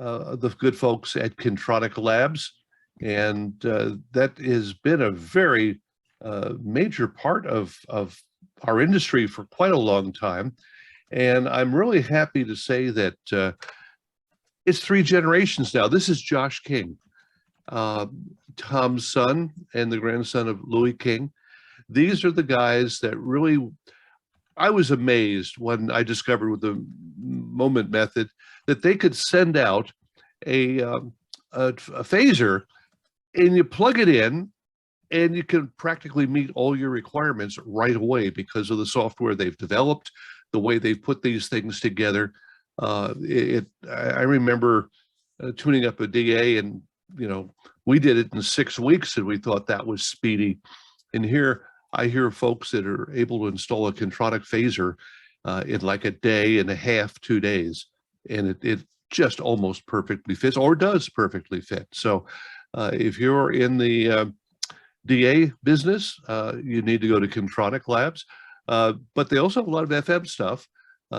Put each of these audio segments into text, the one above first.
the good folks at Kintronic Labs, and that has been a very major part of our industry for quite a long time. And I'm really happy to say that it's 3 generations now. This is Josh King, Tom's son and the grandson of Louis King. These are the guys that really, I was amazed when I discovered with the Moment method that they could send out a phaser, and you plug it in and you can practically meet all your requirements right away because of the software they've developed, the way they've put these things together. I remember tuning up a DA, and we did it in 6 weeks, and we thought that was speedy. And here I hear folks that are able to install a Kintronic phaser in like a day and a half, 2 days, and it just almost perfectly fits, or does perfectly fit. So if you're in the DA business, you need to go to Kintronic Labs, but they also have a lot of FM stuff,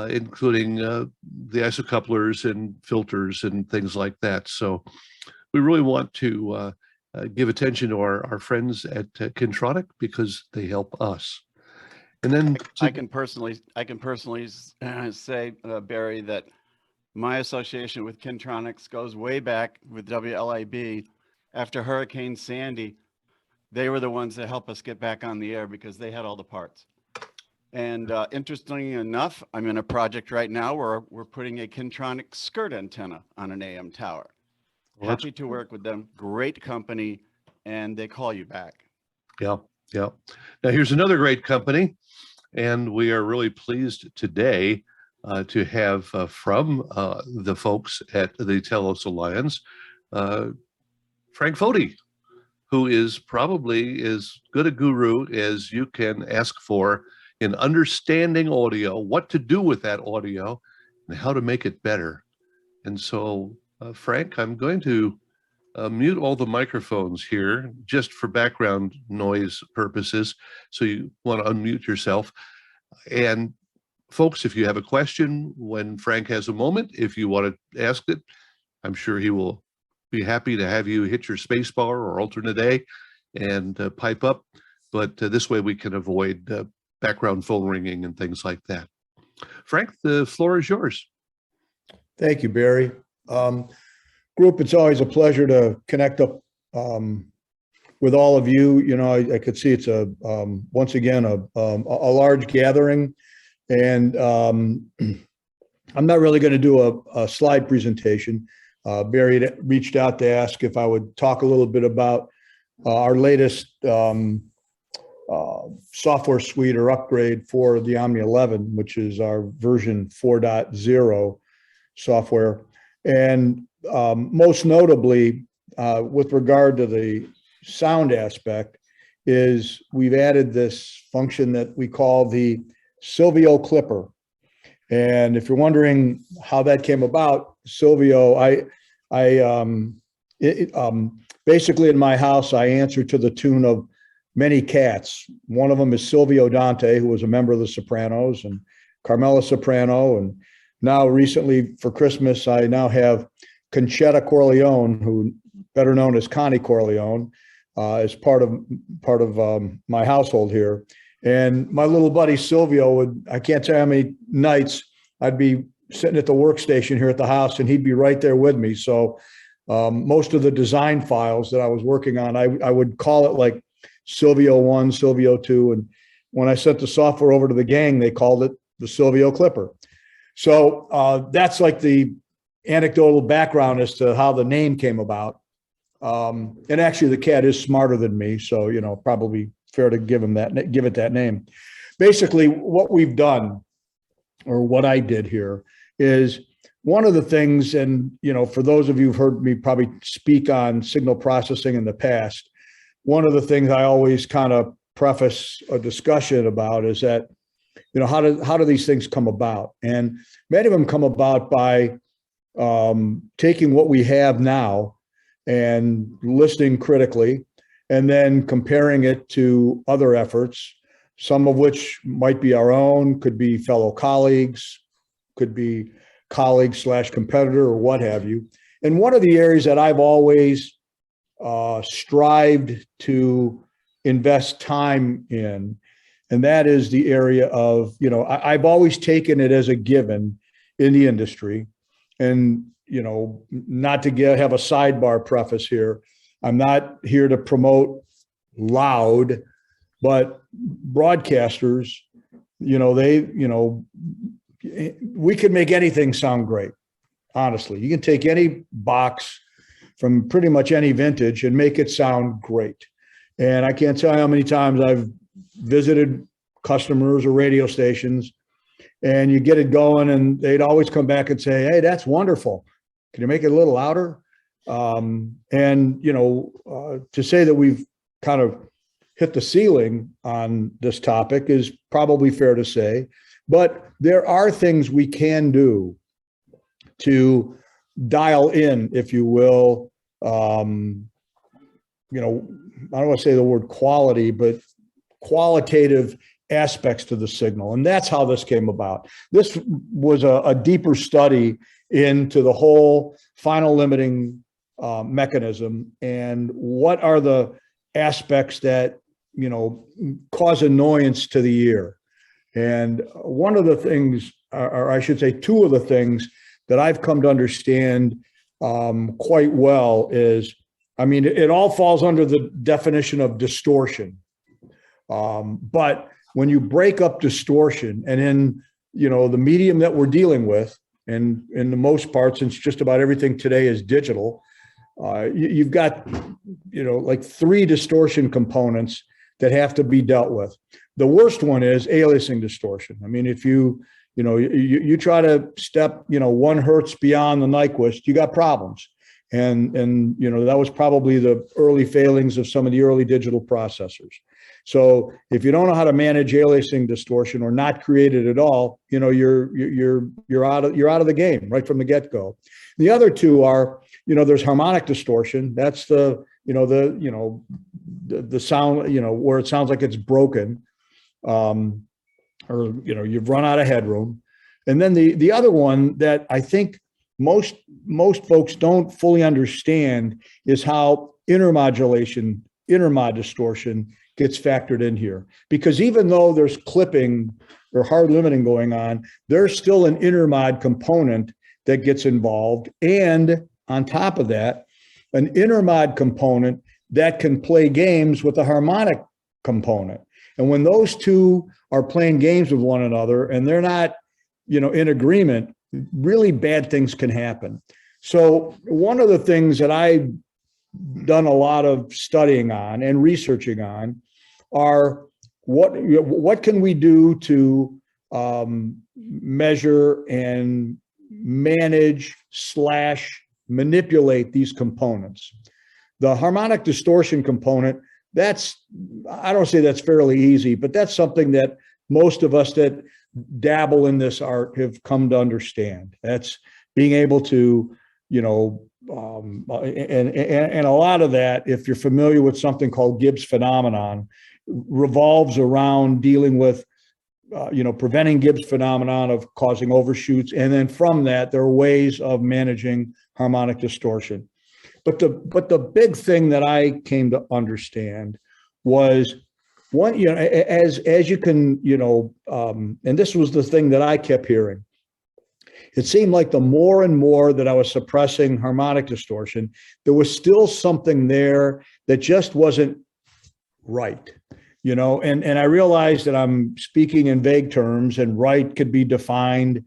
including the isocouplers and filters and things like that. So we really want to give attention to our friends at Kintronic because they help us. And then I can personally say, Barry, that my association with Kintronics goes way back with WLIB. After Hurricane Sandy, they were the ones that helped us get back on the air because they had all the parts. And interestingly enough, I'm in a project right now where we're putting a Kintronic skirt antenna on an AM tower. Well, happy to work with them. Great company, and they call you back. Yeah, yeah. Now here's another great company, and we are really pleased today to have from the folks at the Telos Alliance, Frank Foti, who is probably as good a guru as you can ask for in understanding audio, what to do with that audio, and how to make it better. And so, Frank, I'm going to mute all the microphones here just for background noise purposes. So you want to unmute yourself. And folks, if you have a question when Frank has a moment, if you want to ask it, I'm sure he will be happy to have you hit your space bar or alternate A and pipe up. But this way we can avoid background phone ringing and things like that. Frank, the floor is yours. Thank you, Barry. Group, it's always a pleasure to connect up with all of you. I could see it's once again a large gathering, and I'm not really going to do a slide presentation. Barry reached out to ask if I would talk a little bit about our latest software suite or upgrade for the Omni 11, which is our version 4.0 software. And most notably, with regard to the sound aspect, is we've added this function that we call the Silvio clipper. And if you're wondering how that came about, Silvio, basically in my house, I answer to the tune of many cats. One of them is Silvio Dante, who was a member of the Sopranos, and Carmela Soprano. And now recently for Christmas, I now have Conchetta Corleone, who better known as Connie Corleone, as part of my household here. And my little buddy Silvio I can't tell you how many nights I'd be sitting at the workstation here at the house and he'd be right there with me. So most of the design files that I was working on, I would call it like Silvio 1, Silvio 2. And when I sent the software over to the gang, they called it the Silvio Clipper. So that's like the anecdotal background as to how the name came about. And actually the cat is smarter than me. So, probably fair to give it that name. Basically what we've done, or what I did here, is one of the things, and for those of you who've heard me probably speak on signal processing in the past, one of the things I always kind of preface a discussion about is that, how do these things come about? And many of them come about by taking what we have now and listening critically, and then comparing it to other efforts, some of which might be our own, could be fellow colleagues, could be colleague/competitor or what have you. And one of the areas that I've always strived to invest time in, and that is the area of, I've always taken it as a given in the industry. And, not to have a sidebar preface here, I'm not here to promote loud, but broadcasters, we could make anything sound great. Honestly, you can take any box from pretty much any vintage and make it sound great. And I can't tell you how many times I've visited customers or radio stations, and you get it going and they'd always come back and say, "Hey, that's wonderful. Can you make it a little louder?" To say that we've kind of hit the ceiling on this topic is probably fair to say, but there are things we can do to dial in, if you will. I don't want to say the word quality, but qualitative aspects to the signal. And that's how this came about. This was a deeper study into the whole final limiting mechanism and what are the aspects that, cause annoyance to the ear. And one of the things, or I should say two of the things that I've come to understand quite well is, it all falls under the definition of distortion. But when you break up distortion, and in the medium that we're dealing with, and in the most part, since just about everything today is digital, you've got like three distortion components that have to be dealt with. The worst one is aliasing distortion. If you try to step 1 hertz beyond the Nyquist, you got problems. And that was probably the early failings of some of the early digital processors. So if you don't know how to manage aliasing distortion or not create it at all, you're out of the game right from the get-go. The other two are, there's harmonic distortion. That's the sound, where it sounds like it's broken, or you've run out of headroom. And then the other one that I think most folks don't fully understand is how intermod distortion gets factored in here. Because even though there's clipping or hard limiting going on, there's still an intermod component that gets involved. And on top of that, an intermod component that can play games with a harmonic component. And when those two are playing games with one another and they're not, in agreement, really bad things can happen. So one of the things that I've done a lot of studying on and researching on are what can we do to measure and manage / manipulate these components. The harmonic distortion component, I don't say that's fairly easy, but that's something that most of us that dabble in this art have come to understand. That's being able to, and a lot of that, if you're familiar with something called Gibbs phenomenon, revolves around dealing with, preventing Gibbs phenomenon of causing overshoots. And then from that, there are ways of managing harmonic distortion. But the big thing that I came to understand was one, as you can, and this was the thing that I kept hearing. It seemed like the more and more that I was suppressing harmonic distortion, there was still something there that just wasn't right, and I realized that I'm speaking in vague terms, and right could be defined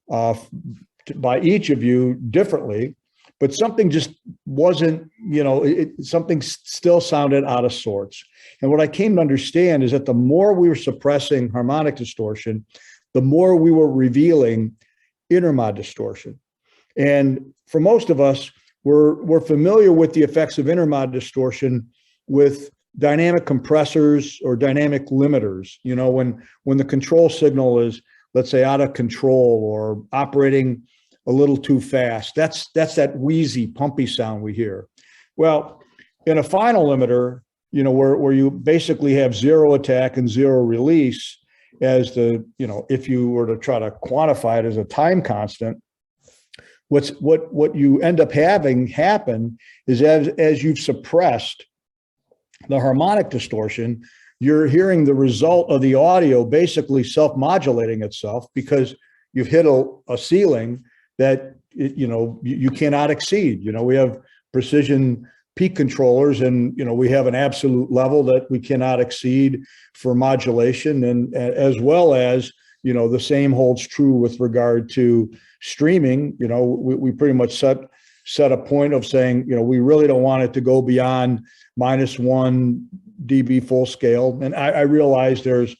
by each of you differently, but something just wasn't, something still sounded out of sorts. And what I came to understand is that the more we were suppressing harmonic distortion, the more we were revealing intermod distortion. And for most of us, we're familiar with the effects of intermod distortion with dynamic compressors or dynamic limiters. When the control signal is, let's say, out of control or operating a little too fast, that's that wheezy, pumpy sound we hear. Well, in a final limiter, where you basically have zero attack and zero release as the, if you were to try to quantify it as a time constant, what you end up having happen is as you've suppressed the harmonic distortion, you're hearing the result of the audio basically self-modulating itself because you've hit a ceiling that you cannot exceed. We have precision peak controllers, and we have an absolute level that we cannot exceed for modulation, and as well as the same holds true with regard to streaming. We pretty much set a point of saying we really don't want it to go beyond -1 dB full scale, and I realize there's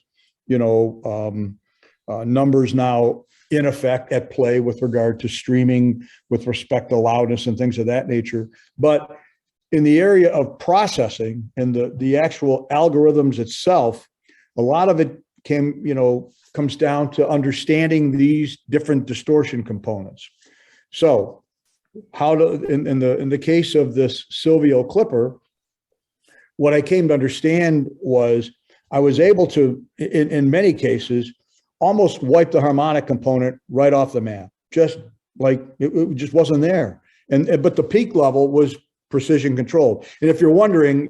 numbers now in effect at play with regard to streaming with respect to loudness and things of that nature. But in the area of processing and the actual algorithms itself, a lot of it comes down to understanding these different distortion components. So in the case of this Silvio clipper, what I came to understand was I was able to, in many cases, almost wipe the harmonic component right off the map, just like it just wasn't there. But the peak level was precision controlled. And if you're wondering,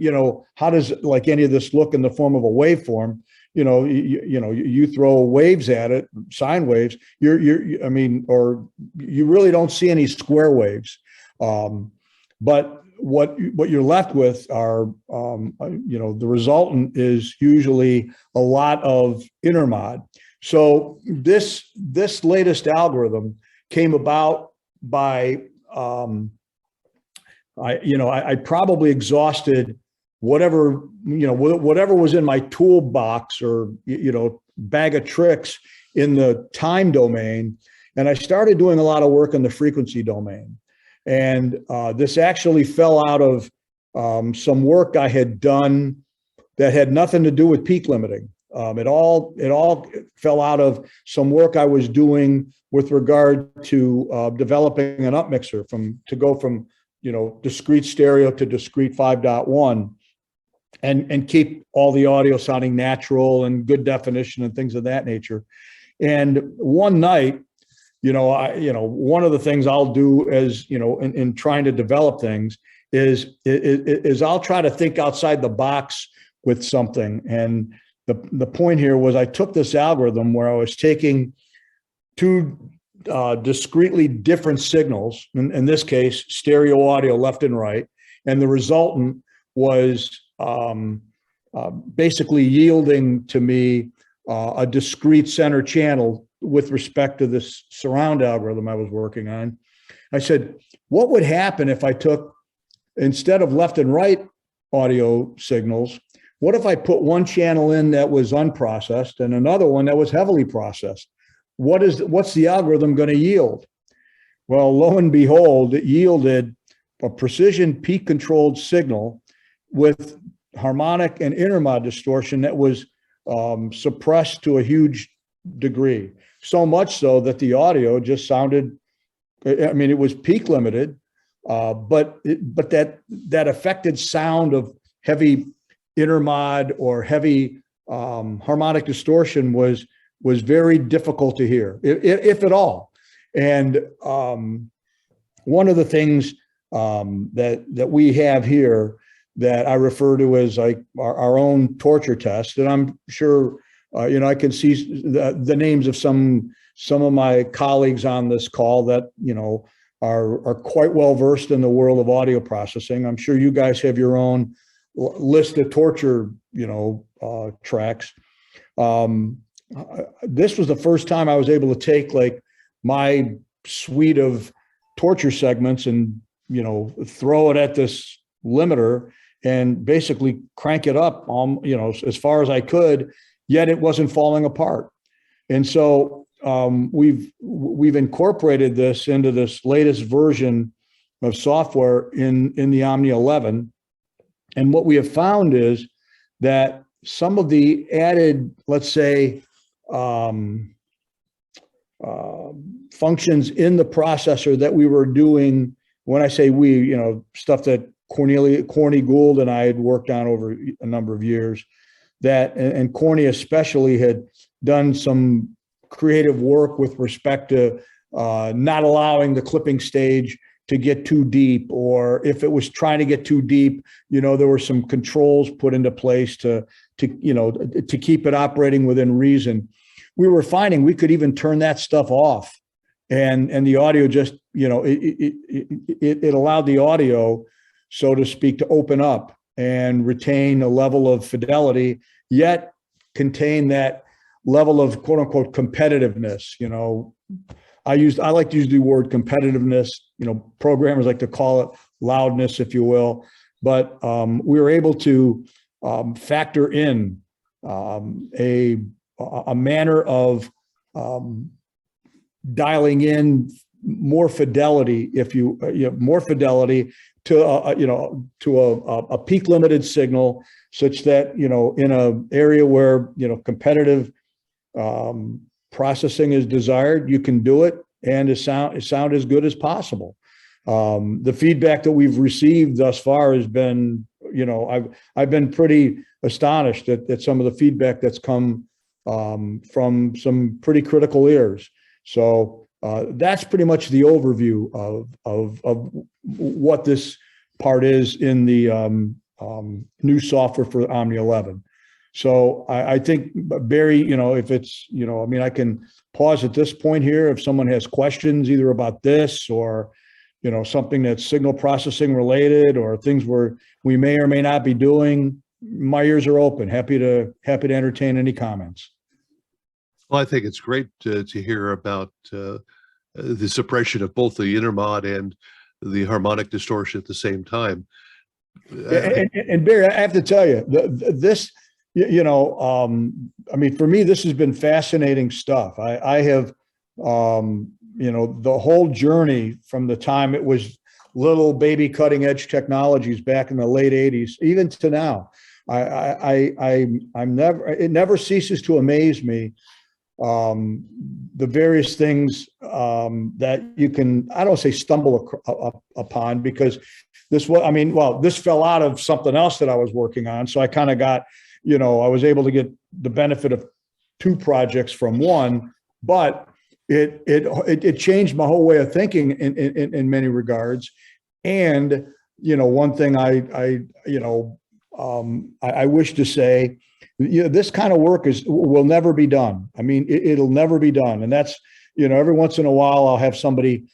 how does like any of this look in the form of a waveform? You throw waves at it, sine waves. Or you really don't see any square waves. But what you're left with are, the resultant is usually a lot of intermod. So this latest algorithm came about by I probably exhausted whatever was in my toolbox or bag of tricks in the time domain, and I started doing a lot of work in the frequency domain. And this actually fell out of some work I had done that had nothing to do with peak limiting. It all fell out of some work I was doing with regard to developing an upmixer to go from discrete stereo to discrete 5.1 and keep all the audio sounding natural and good definition and things of that nature. And one night, one of the things I'll do as in trying to develop things is I'll try to think outside the box with something. And the point here was I took this algorithm where I was taking two discretely different signals, in this case, stereo audio left and right, and the resultant was basically yielding to me a discrete center channel with respect to this surround algorithm I was working on. I said, what would happen if I took, instead of left and right audio signals, what if I put one channel in that was unprocessed and another one that was heavily processed? What's the algorithm going to yield? Well, lo and behold, it yielded a precision peak controlled signal with harmonic and intermod distortion that was suppressed to a huge degree. So much so that the audio just sounded, it was peak limited, but that affected sound of heavy intermod or heavy harmonic distortion was very difficult to hear, if at all. And one of the things that we have here that I refer to as like our own torture test, and I'm sure I can see the names of some of my colleagues on this call that are quite well versed in the world of audio processing. I'm sure you guys have your own list of torture tracks. This was the first time I was able to take like my suite of torture segments and throw it at this limiter and basically crank it up as far as I could, yet it wasn't falling apart. And so we've incorporated this into this latest version of software in the Omnia 11. And what we have found is that some of the added, let's say, functions in the processor that we were doing, when I say we, stuff that Corny Gould and I had worked on over a number of years, and Corny especially had done some creative work with respect to not allowing the clipping stage to get too deep, or if it was trying to get too deep, there were some controls put into place to keep it operating within reason. We were finding we could even turn that stuff off, and the audio just, it allowed the audio, so to speak, to open up and retain a level of fidelity, yet contain that level of quote unquote competitiveness. I like to use the word competitiveness. Programmers like to call it loudness, if you will. But we were able to factor in a manner of dialing in more fidelity, more fidelity to a peak limited signal, such that in an area where competitive processing is desired, you can do it and sound as good as possible. The feedback that we've received thus far has been, I've been pretty astonished at some of the feedback that's come from some pretty critical ears. So that's pretty much the overview of what this part is in the new software for Omni 11. So I think, Barry, if it's, I can pause at this point here if someone has questions either about this or, something that's signal processing related or things we may or may not be doing. My ears are open. Happy to entertain any comments. Well, I think it's great to hear about the suppression of both the Intermod and the harmonic distortion at the same time. And Barry, I have to tell you, this, for me, this has been fascinating stuff. I have, the whole journey from the time it was little baby cutting edge technologies back in the late 80s, even to now, it never ceases to amaze me. The various things that you can, I don't say stumble upon, because this fell out of something else that I was working on. So I kind of got, I was able to get the benefit of two projects from one, but it changed my whole way of thinking in many regards. And, one thing I wish to say, this kind of work will never be done. It'll never be done. And that's, every once in a while I'll have somebody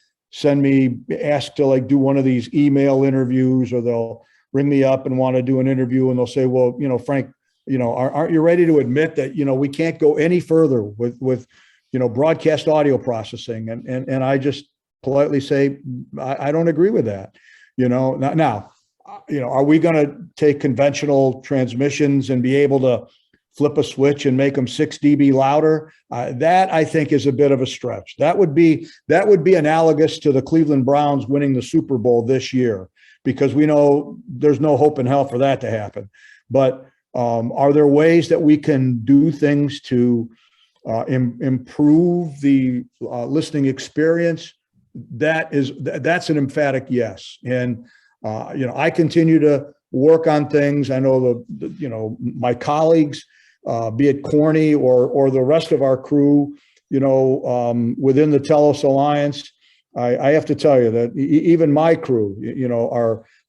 ask to do one of these email interviews, or they'll ring me up and want to do an interview, and they'll say, well, Frank, aren't you ready to admit that, we can't go any further with broadcast audio processing? And I just politely say, I don't agree with that. Now, are we going to take conventional transmissions and be able to flip a switch and make them 6 dB louder? That, I think, is a bit of a stretch. That would be analogous to the Cleveland Browns winning the Super Bowl this year, because we know there's no hope in hell for that to happen. But are there ways that we can do things to improve the listening experience? That's an emphatic yes. And I continue to work on things. I know my colleagues, be it Corny or the rest of our crew, within the Telos Alliance, I have to tell you that even my crew,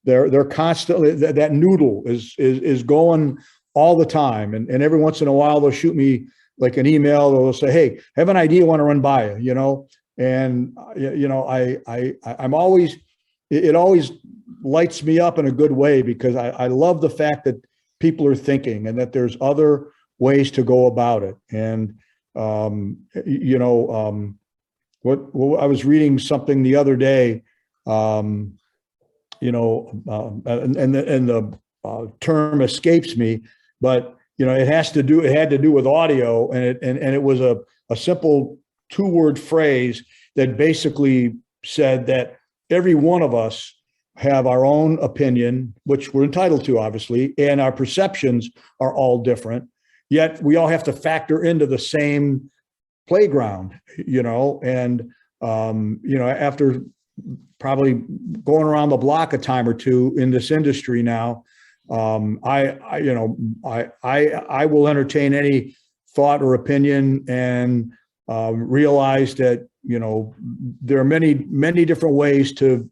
they're constantly, that noodle is going all the time. And every once in a while they'll shoot me like an email. They'll say, hey, have an idea, want to run by you, and I'm always, it always lights me up in a good way, because I love the fact that people are thinking and that there's other ways to go about it. And, what I was reading something the other day, and the term escapes me, but, it had to do with audio, and it was a simple 2-word phrase that basically said that every one of us have our own opinion, which we're entitled to, obviously, and our perceptions are all different, yet we all have to factor into the same playground, and, after probably going around the block a time or two in this industry now, I will entertain any thought or opinion, and realize that, there are many different ways to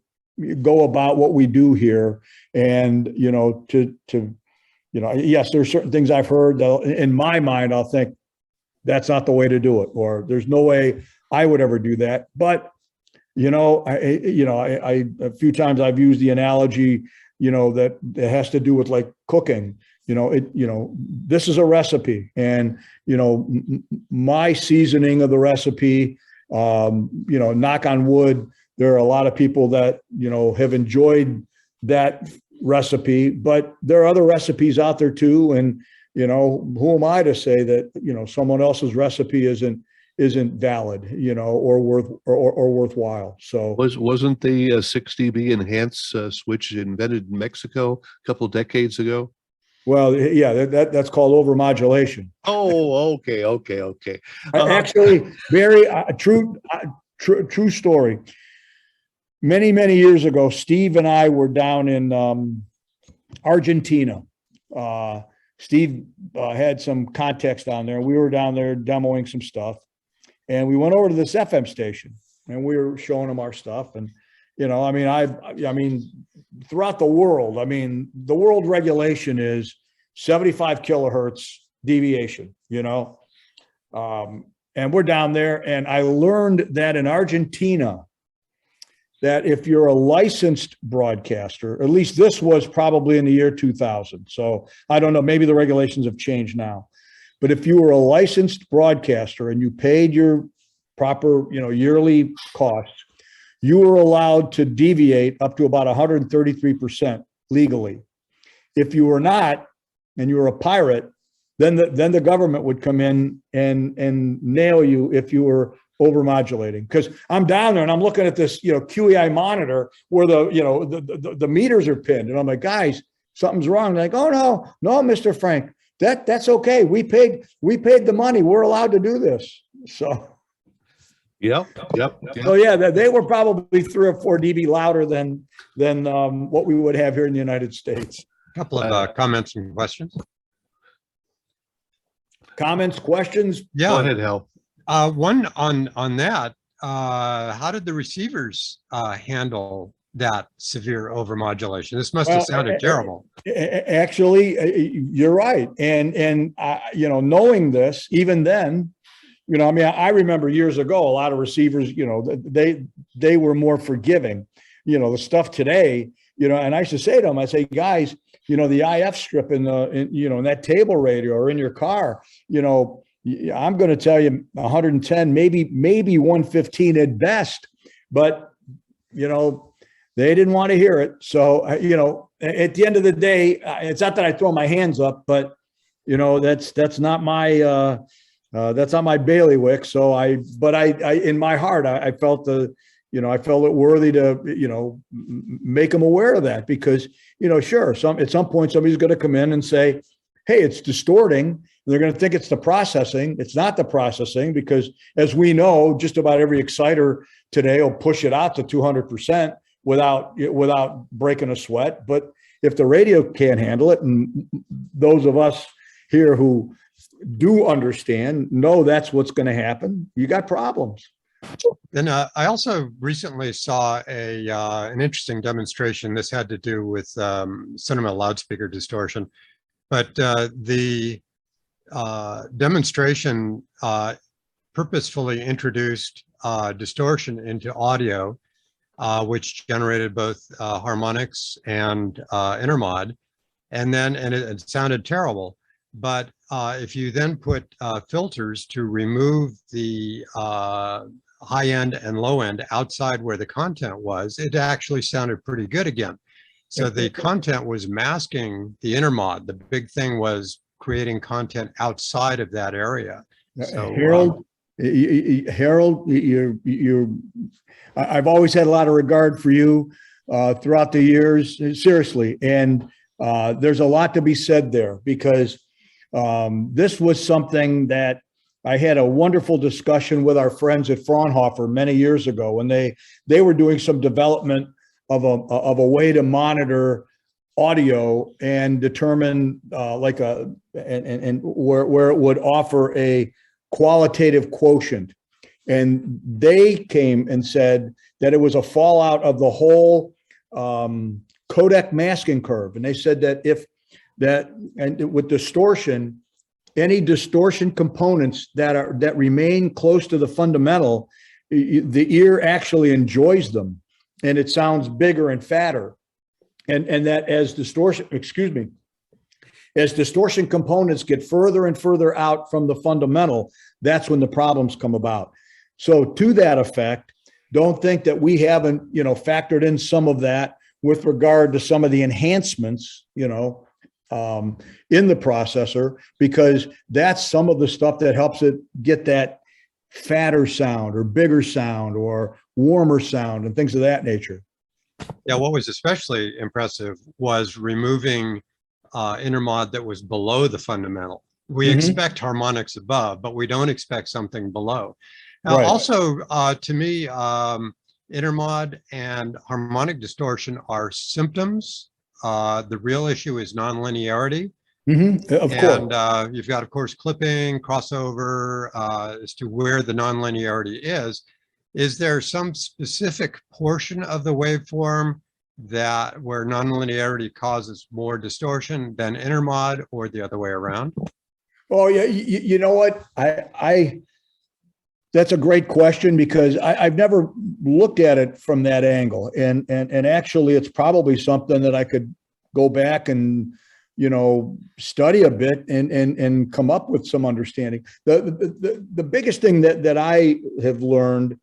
go about what we do here. And, yes, there's certain things I've heard that in my mind, I'll think that's not the way to do it, or there's no way I would ever do that. But, I a few times I've used the analogy, that it has to do with like cooking. This is a recipe, and, my seasoning of the recipe, knock on wood, there are a lot of people that, have enjoyed that recipe, but there are other recipes out there too. And, who am I to say that, someone else's recipe isn't valid, or worthwhile. So Wasn't the 6 dB enhance switch invented in Mexico a couple decades ago? well, yeah, that's called overmodulation. Oh, okay. Actually, very true story. Many years ago, Steve and I were down in Argentina. Steve had some context down there. We were down there demoing some stuff, and we went over to this FM station, and we were showing them our stuff. And throughout the world, the world regulation is 75 kilohertz deviation. And we're down there, and I learned that in Argentina, that if you're a licensed broadcaster, at least this was probably in the year 2000. So I don't know, maybe the regulations have changed now. But if you were a licensed broadcaster and you paid your proper, yearly costs, you were allowed to deviate up to about 133% legally. If you were not, and you were a pirate, then the government would come in and nail you if you were overmodulating. Because I'm down there and I'm looking at this, QEI monitor where the meters are pinned, and I'm like, guys, something's wrong. They're like, oh no, Mr. Frank, that's okay. We paid the money. We're allowed to do this. So. Yep. So yeah, they were probably 3 or 4 dB louder than what we would have here in the United States. A couple of comments and questions. Comments, questions? Yeah. Go ahead, Hal. One on that. How did the receivers handle that severe overmodulation? This must have sounded terrible. Actually, you're right. And knowing this, even then, I remember years ago, a lot of receivers, they were more forgiving. The stuff today, and I used to say to them, I say, guys, the IF strip in that table radio or in your car, I'm going to tell you 110, maybe 115 at best, but they didn't want to hear it. So at the end of the day, it's not that I throw my hands up, but that's not my bailiwick. So I in my heart, I felt I felt it worthy to, make them aware of that, because, sure, at some point, somebody's going to come in and say, hey, it's distorting. They're going to think it's the processing. It's not the processing, because as we know, just about every exciter today will push it out to 200% without breaking a sweat. But if the radio can't handle it, and those of us here who do understand know that's what's going to happen, you got problems. And I also recently saw an interesting demonstration. This had to do with cinema loudspeaker distortion, but the demonstration purposefully introduced distortion into audio, which generated both harmonics and Intermod, and it sounded terrible. But if you then put filters to remove the high end and low end outside where the content was, it actually sounded pretty good again. So the content was masking the Intermod. The big thing was creating content outside of that area. So Harold, I've always had a lot of regard for you throughout the years, seriously. And there's a lot to be said there, because this was something that I had a wonderful discussion with our friends at Fraunhofer many years ago, when they were doing some development of a way to monitor audio and determine where it would offer a qualitative quotient. And they came and said that it was a fallout of the whole codec masking curve. And they said that and with distortion, any distortion components that remain close to the fundamental, the ear actually enjoys them, and it sounds bigger and fatter. And that as distortion components get further and further out from the fundamental, that's when the problems come about. So to that effect, don't think that we haven't, factored in some of that with regard to some of the enhancements, in the processor, because that's some of the stuff that helps it get that fatter sound or bigger sound or warmer sound and things of that nature. Yeah, what was especially impressive was removing Intermod that was below the fundamental. We expect harmonics above, but we don't expect something below. Right. Also, to me, Intermod and harmonic distortion are symptoms. The real issue is nonlinearity. Of course. And you've got, of course, clipping, crossover, as to where the nonlinearity is. Is there some specific portion of the waveform where nonlinearity causes more distortion than Intermod, or the other way around? Oh, yeah. You know what? That's a great question, because I've never looked at it from that angle. And actually, it's probably something that I could go back and, study a bit and come up with some understanding. The biggest thing that I have learned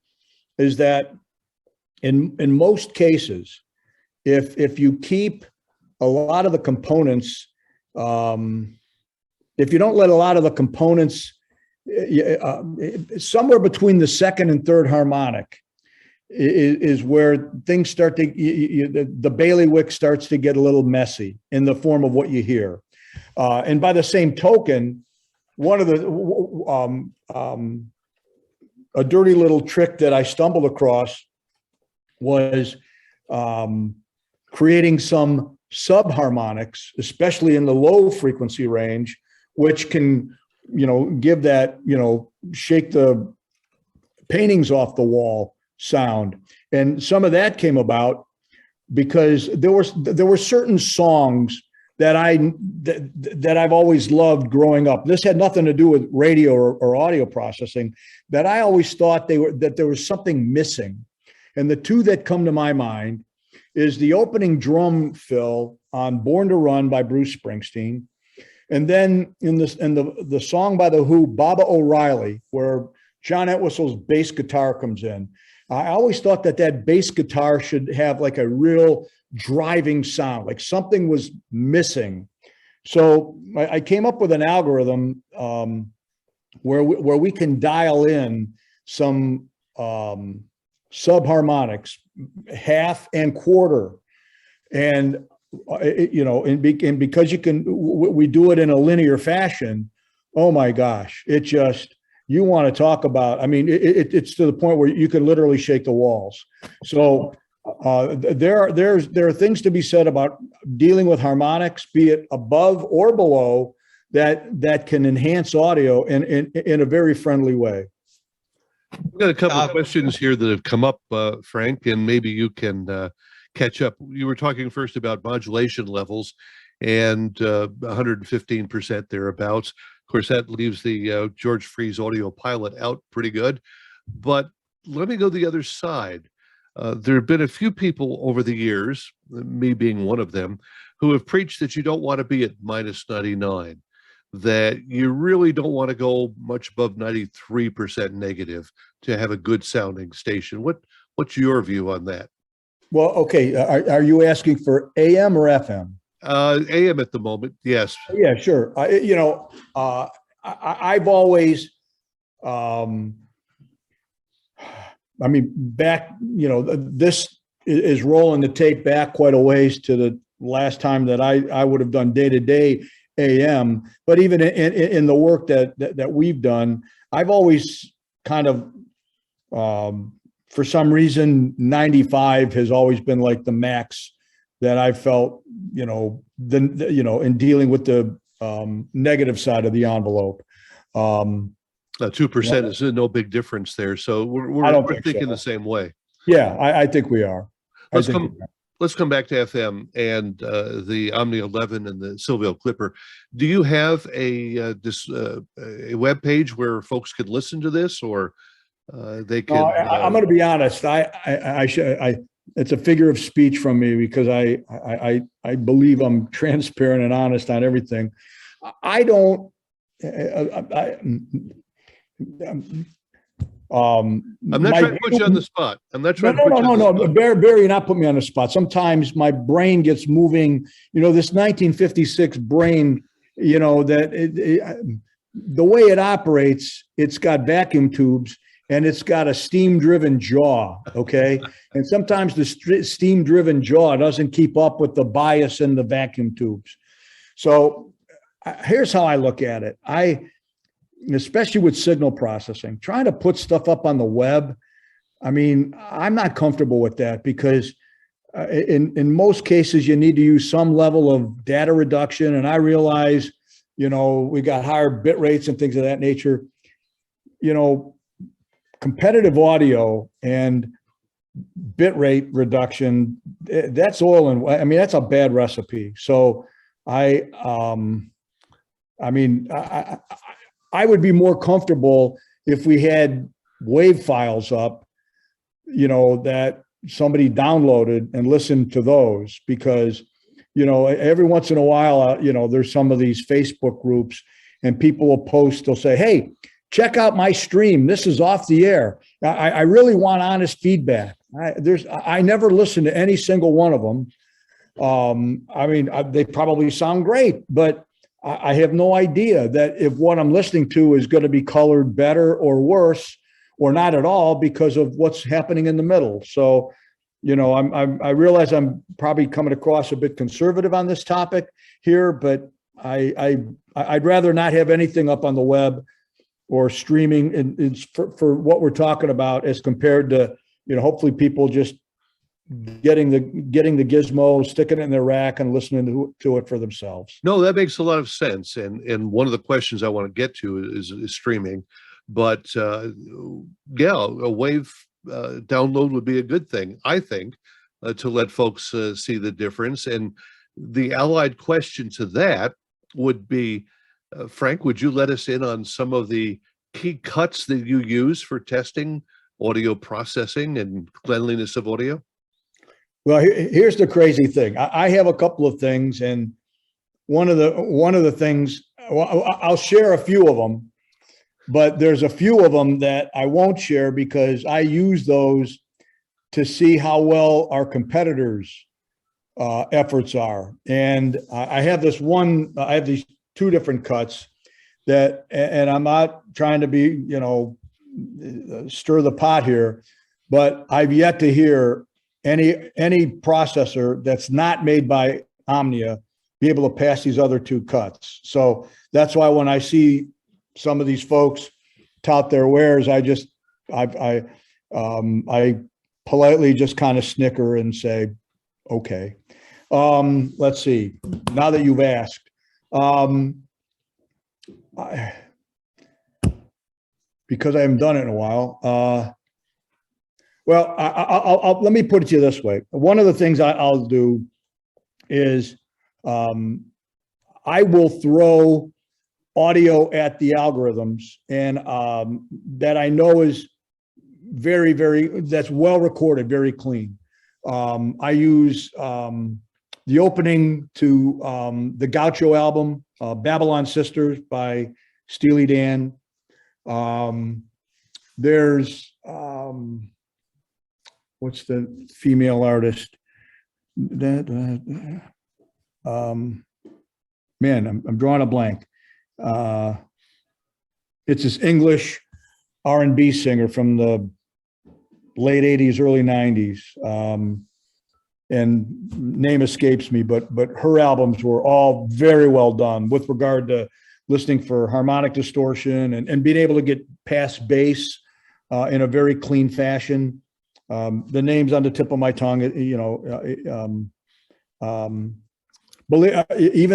is that in most cases, if you keep a lot of the components, if you don't let a lot of the components somewhere between the second and third harmonic is where things start to, the bailiwick starts to get a little messy in the form of what you hear. And by the same token, one of the, a dirty little trick that I stumbled across was creating some sub-harmonics, especially in the low frequency range, which can, give that, shake the paintings off the wall sound. And some of that came about because there were certain songs that I've always loved growing up. This had nothing to do with radio or audio processing, that I always thought that there was something missing. And the two that come to my mind is the opening drum fill on Born to Run by Bruce Springsteen. And then in the song by The Who, Baba O'Reilly, where John Entwistle's bass guitar comes in. I always thought that bass guitar should have like a real driving sound, like something was missing. So I came up with an algorithm where we can dial in some sub-harmonics, half and quarter, and and because we do it in a linear fashion. Oh my gosh, it just, you want to talk about, I mean, it's to the point where you can literally shake the walls. So there are things to be said about dealing with harmonics, be it above or below, that can enhance audio in a very friendly way. We've got a couple of questions here that have come up, Frank, and maybe you can catch up. You were talking first about modulation levels and 115% thereabouts. Of course, that leaves the George Freese Audio Pilot out pretty good. But let me go the other side. There have been a few people over the years, me being one of them, who have preached that you don't want to be at minus 99, that you really don't want to go much above 93% negative to have a good sounding station. What's your view on that? Well, okay. Are you asking for AM or FM? AM at the moment, yes. Yeah, sure. I've always, I mean, back, this is rolling the tape back quite a ways to the last time that I would have done day-to-day AM. But even in the work that we've done, I've always kind of, for some reason, 95 has always been like the max that I felt, in dealing with the negative side of the envelope. 2% is no big difference there. So I don't we're think thinking so. the same way. Yeah, I think we are. Let's come back to FM and the Omni 11 and the Silvio Clipper. Do you have a web page where folks could listen to this, or they can? No, I'm going to be honest. It's a figure of speech from me because I believe I'm transparent and honest on everything. I don't. I'm not trying to put you on the spot. I'm not trying to put you on the spot. Barry, you're not putting me on the spot. Sometimes my brain gets moving. This 1956 brain, that the way it operates, it's got vacuum tubes and it's got a steam-driven jaw, okay? And sometimes the steam-driven jaw doesn't keep up with the bias in the vacuum tubes. So here's how I look at it. Especially with signal processing, trying to put stuff up on the web. I mean, I'm not comfortable with that because in most cases, you need to use some level of data reduction. And I realize, we got higher bit rates and things of that nature. Competitive audio and bit rate reduction, that's oil and that's a bad recipe. So I would be more comfortable if we had WAV files up, that somebody downloaded and listened to those because, every once in a while, there's some of these Facebook groups and people will post, they'll say, hey, check out my stream. This is off the air. I really want honest feedback. I never listen to any single one of them. They probably sound great, but I have no idea that if what I'm listening to is going to be colored better or worse or not at all because of what's happening in the middle. So, I realize I'm probably coming across a bit conservative on this topic here, but I'd rather not have anything up on the web or streaming for what we're talking about as compared to, hopefully people just getting the gizmo, sticking it in their rack and listening to it for themselves. No, that makes a lot of sense. And one of the questions I want to get to is streaming, but a wave download would be a good thing, I think, to let folks see the difference. And the allied question to that would be, Frank, would you let us in on some of the key cuts that you use for testing audio processing and cleanliness of audio? Well, here's the crazy thing. I have a couple of things, and one of the things, I'll share a few of them, but there's a few of them that I won't share because I use those to see how well our competitors' efforts are. And I have these two different cuts that, and I'm not trying to be, stir the pot here, but I've yet to hear any processor that's not made by Omnia be able to pass these other two cuts. So that's why when I see some of these folks tout their wares, I politely just kind of snicker and say, okay. Let's see. Now that you've asked, because I haven't done it in a while. Well, I'll let me put it to you this way. One of the things I'll do is I will throw audio at the algorithms and that I know is very, that's well recorded, very clean. I use the opening to the Gaucho album, Babylon Sisters by Steely Dan. There's what's the female artist? Man, I'm drawing a blank. It's this English R&B singer from the late 80s, early 90s. And name escapes me, but her albums were all very well done with regard to listening for harmonic distortion and being able to get past bass in a very clean fashion. The name's on the tip of my tongue, even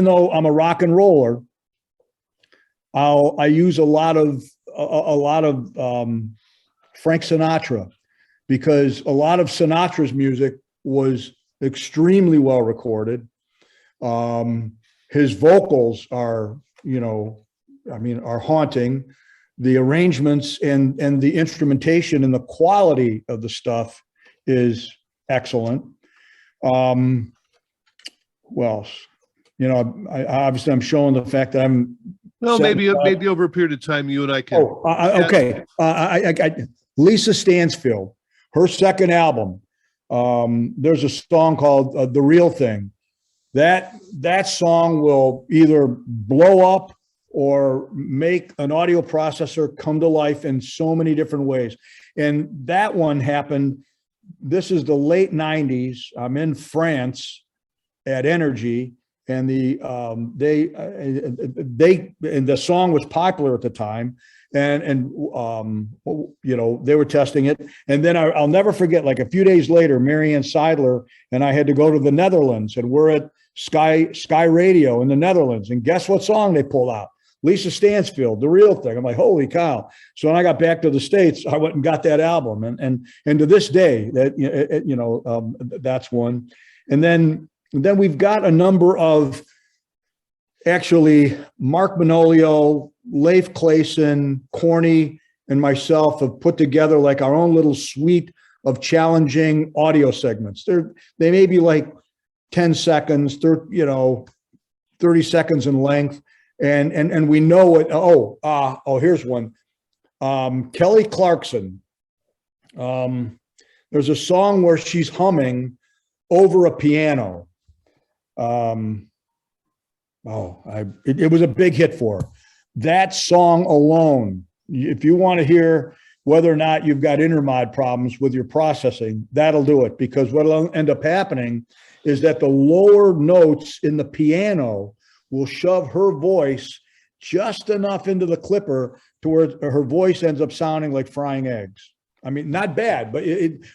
though I'm a rock and roller, I use a lot of a lot of Frank Sinatra, because a lot of Sinatra's music was extremely well recorded. His vocals are, are haunting. The arrangements and the instrumentation and the quality of the stuff is excellent. Well, obviously I'm showing the fact that I'm. Well, maybe over a period of time, you and I can. Okay. Lisa Stansfield, her second album. There's a song called "The Real Thing." That song will either blow up or make an audio processor come to life in so many different ways. And that one happened. This is the late 90s. I'm in France at Energy, and the song was popular at the time, and they were testing it. And then I'll never forget, like a few days later, Marianne Seidler and I had to go to the Netherlands, and we're at Sky Radio in the Netherlands. And guess what song they pulled out? Lisa Stansfield, "The Real Thing." I'm like, holy cow. So when I got back to the States, I went and got that album. And to this day, that's one. And then we've got a number of, actually, Mark Manolio, Leif Clayson, Corny, and myself have put together like our own little suite of challenging audio segments. They may be like 10 seconds, 30 seconds in length. And we know it. Here's one. Kelly Clarkson. There's a song where she's humming over a piano. It was a big hit for her. That song alone, if you want to hear whether or not you've got intermod problems with your processing, that'll do it. Because what'll end up happening is that the lower notes in the piano will shove her voice just enough into the clipper to where her voice ends up sounding like frying eggs. I mean, not bad, but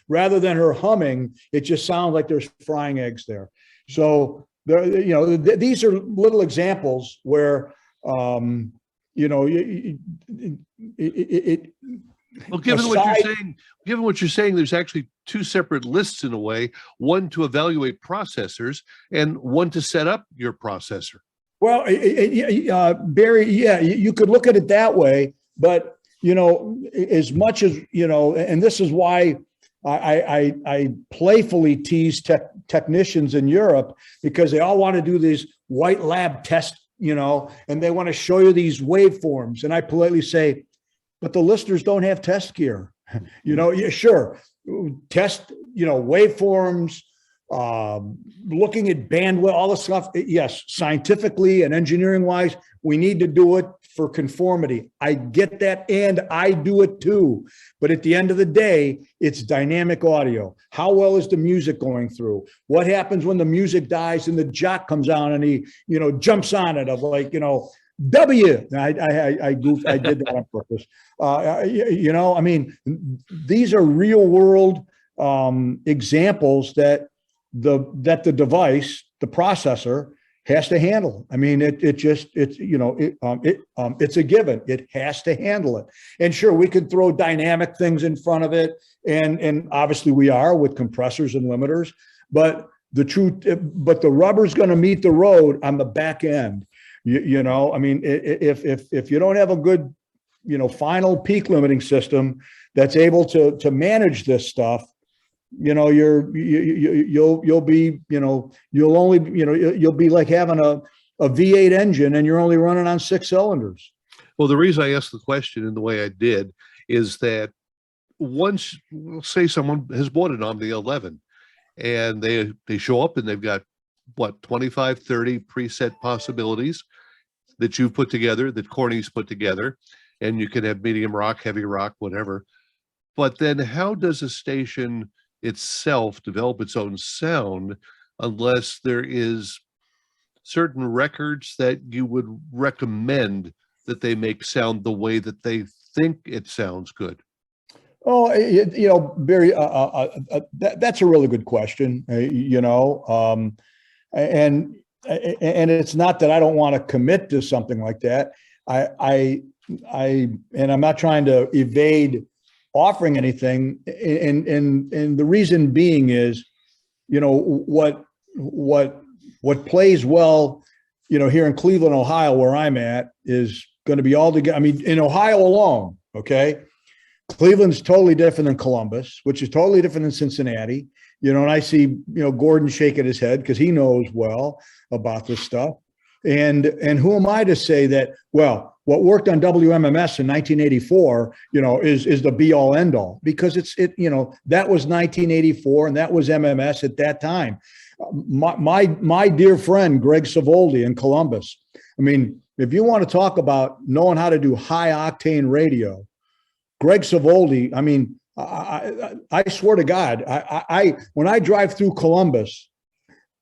rather than her humming, it just sounds like there's frying eggs there. So these are little examples where, Well, given what you're saying, there's actually two separate lists in a way, one to evaluate processors and one to set up your processor. Well, Barry, yeah, you could look at it that way, but, as much as, and this is why I playfully tease technicians in Europe, because they all want to do these white lab tests, and they want to show you these waveforms. And I politely say, but the listeners don't have test gear. Yeah, sure. Test, waveforms, looking at bandwidth, all the stuff. Yes, scientifically and engineering wise, we need to do it for conformity. I get that, and I do it too. But at the end of the day, it's dynamic audio. How well is the music going through? What happens when the music dies and the jock comes on and he, jumps on it of like, W. I goofed. I did that on purpose. I mean, these are real world examples that the device, the processor, has to handle. I mean, it's a given. It has to handle it. And sure, we could throw dynamic things in front of it, and obviously we are with compressors and limiters. But the rubber's going to meet the road on the back end. I mean, if you don't have a good, final peak limiting system that's able to manage this stuff, you'll be like having a V8 engine and you're only running on 6 cylinders. Well, the reason I asked the question in the way I did is that once, say someone has bought an Omni 11 and they show up and they've got 25, 30 preset possibilities that you've put together, that Corny's put together, and you can have medium rock, heavy rock, whatever. But then how does a station itself develop its own sound unless there is certain records that you would recommend that they make sound the way that they think it sounds good? Oh, Barry, that's a really good question. And it's not that I don't want to commit to something like that. I I'm not trying to evade offering anything. And the reason being is, what plays well, here in Cleveland, Ohio, where I'm at, is going to be all together. I mean, in Ohio alone, okay, Cleveland's totally different than Columbus, which is totally different than Cincinnati. And I see, Gordon shaking his head because he knows well about this stuff. And who am I to say that, well, what worked on WMMS in 1984, is the be all end all, because that was 1984 and that was MMS at that time. My dear friend, Greg Savoldi in Columbus. I mean, if you want to talk about knowing how to do high octane radio, Greg Savoldi, I mean, I swear to God, when I drive through Columbus,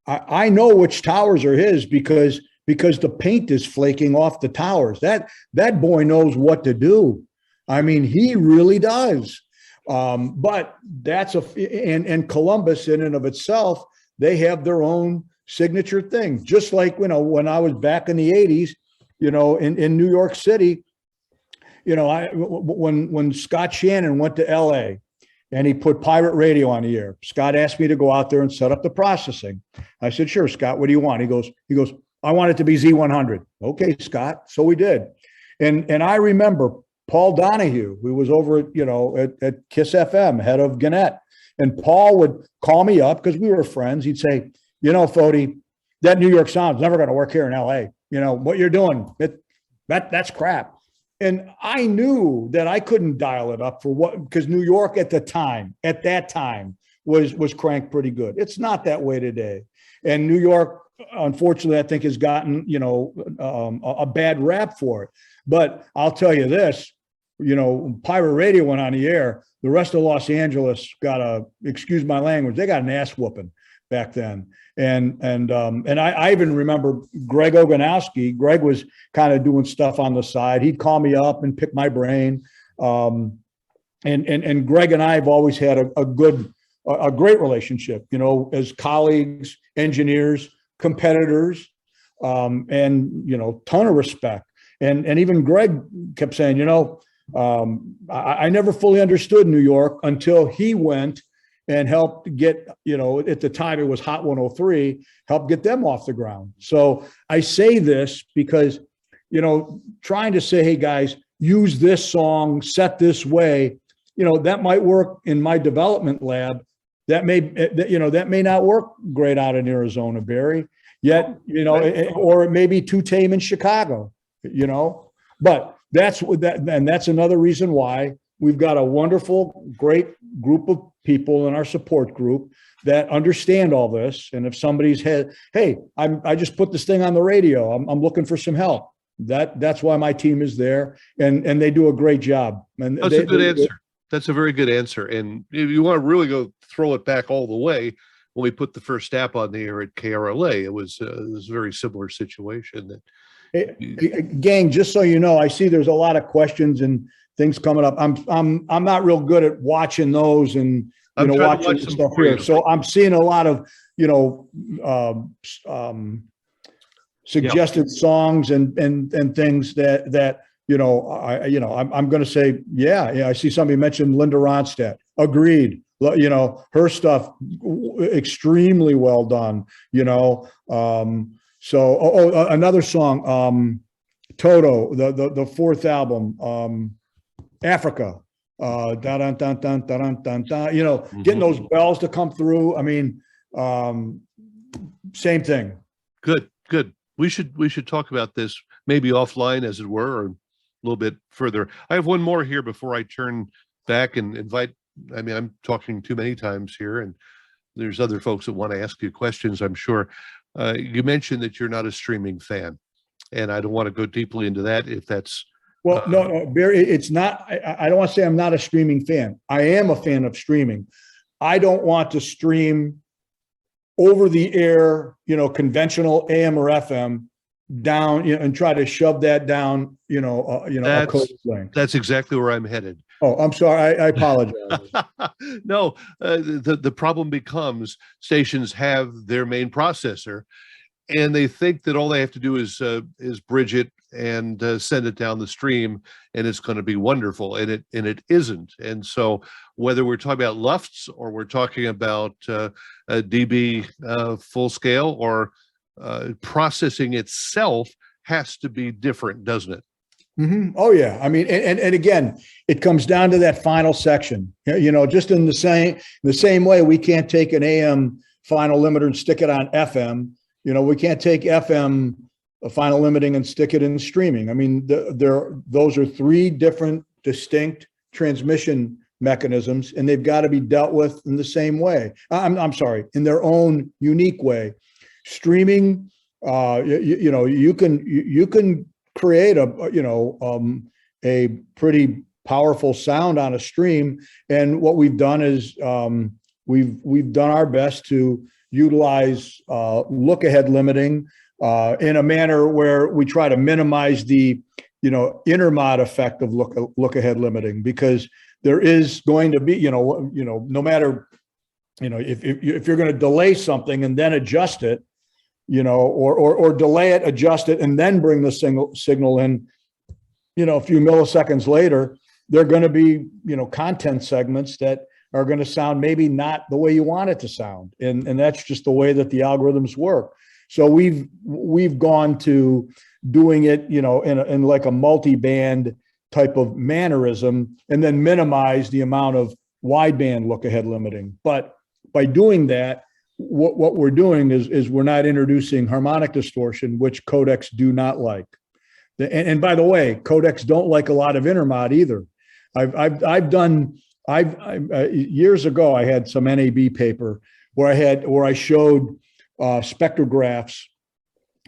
I know which towers are his because the paint is flaking off the towers. That boy knows what to do. I mean, he really does. But that's and Columbus in and of itself, they have their own signature thing. Just like, when I was back in the 80s, in New York City, when Scott Shannon went to LA and he put pirate radio on the air, Scott asked me to go out there and set up the processing. I said, sure, Scott, what do you want? He goes, I want it to be Z100. Okay, Scott. So we did. And I remember Paul Donahue, who was over at KISS FM, head of Gannett. And Paul would call me up because we were friends. He'd say, Foti, that New York sound's never going to work here in LA. What you're doing, that's crap. And I knew that I couldn't dial it up because New York at that time was cranked pretty good. It's not that way today. And New York, unfortunately, I think has gotten, a bad rap for it. But I'll tell you this, pirate radio went on the air. The rest of Los Angeles excuse my language, they got an ass whooping back then. And I even remember Greg Oganowski. Greg was kind of doing stuff on the side. He'd call me up and pick my brain. And Greg and I have always had a great relationship, as colleagues, engineers, competitors, and ton of respect. And even Greg kept saying, I never fully understood New York until he went and helped get, at the time it was Hot 103, helped get them off the ground. So I say this because, trying to say, hey guys, use this song, set this way, that might work in my development lab. That may not work great out in Arizona, Barry. Yet, or it may be too tame in Chicago, but that's another reason why we've got a wonderful, great group of people in our support group that understand all this. And if somebody's hey, I just put this thing on the radio, I'm looking for some help. That's why my team is there, and they do a great job. And that's a good answer. That's a very good answer. And if you want to really go throw it back all the way, when we put the first app on the air at KRLA, it was a very similar situation. Gang, just so you know, I see there's a lot of questions and things coming up. I'm not real good at watching those and watching stuff here. So I'm seeing a lot of suggested songs and things that I'm going to say, yeah. I see somebody mentioned Linda Ronstadt. Agreed. Her stuff extremely well done. So another song, Toto, the fourth album, Africa. Dun, dun, dun, dun, dun, dun, getting those bells to come through. I mean, same thing. Good. We should talk about this maybe offline, as it were, or a little bit further. I have one more here before I turn back and invite. I mean, I'm talking too many times here, and there's other folks that want to ask you questions, I'm sure. You mentioned that you're not a streaming fan, and I don't want to go deeply into that if that's. Well, no, Barry, it's not. I don't want to say I'm not a streaming fan. I am a fan of streaming. I don't want to stream over the air, conventional AM or FM down, and try to shove that down, a code link. That's exactly where I'm headed. Oh, I'm sorry. I apologize. No, the problem becomes stations have their main processor, and they think that all they have to do is bridge it and send it down the stream, and it's going to be wonderful, and it isn't. And so whether we're talking about LUFTs or we're talking about a dB full scale, or processing itself has to be different, doesn't it? Oh yeah. I mean, and again, it comes down to that final section. Just in the same way, we can't take an AM final limiter and stick it on FM. We can't take FM final limiting and stick it in streaming. I mean, those are three different distinct transmission mechanisms, and they've got to be dealt with in the same way. I'm sorry, in their own unique way. Streaming, you can create a pretty powerful sound on a stream. And what we've done is we've done our best to utilize look ahead limiting in a manner where we try to minimize the intermod effect of look ahead limiting, because there is going to be no matter if you're going to delay something and then adjust it, or delay it, adjust it, and then bring the signal in, a few milliseconds later, there are going to be, content segments that are going to sound maybe not the way you want it to sound. And that's just the way that the algorithms work. So we've gone to doing it, in like a multi-band type of mannerism, and then minimize the amount of wideband look ahead limiting. But by doing that, what we're doing is we're not introducing harmonic distortion, which codecs do not like. And by the way, codecs don't like a lot of intermod either. Years ago, I had some NAB paper where I showed spectrographs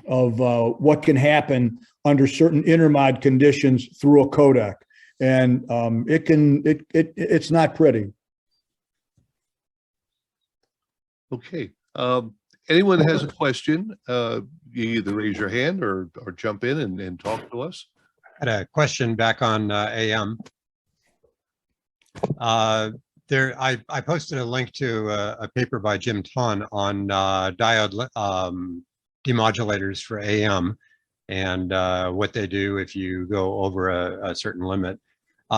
of what can happen under certain intermod conditions through a codec, and it's not pretty. Okay. Anyone has a question, you either raise your hand or jump in and talk to us. I had a question back on AM. I posted a link to a paper by Jim Ton on diode demodulators for AM, and what they do if you go over a certain limit.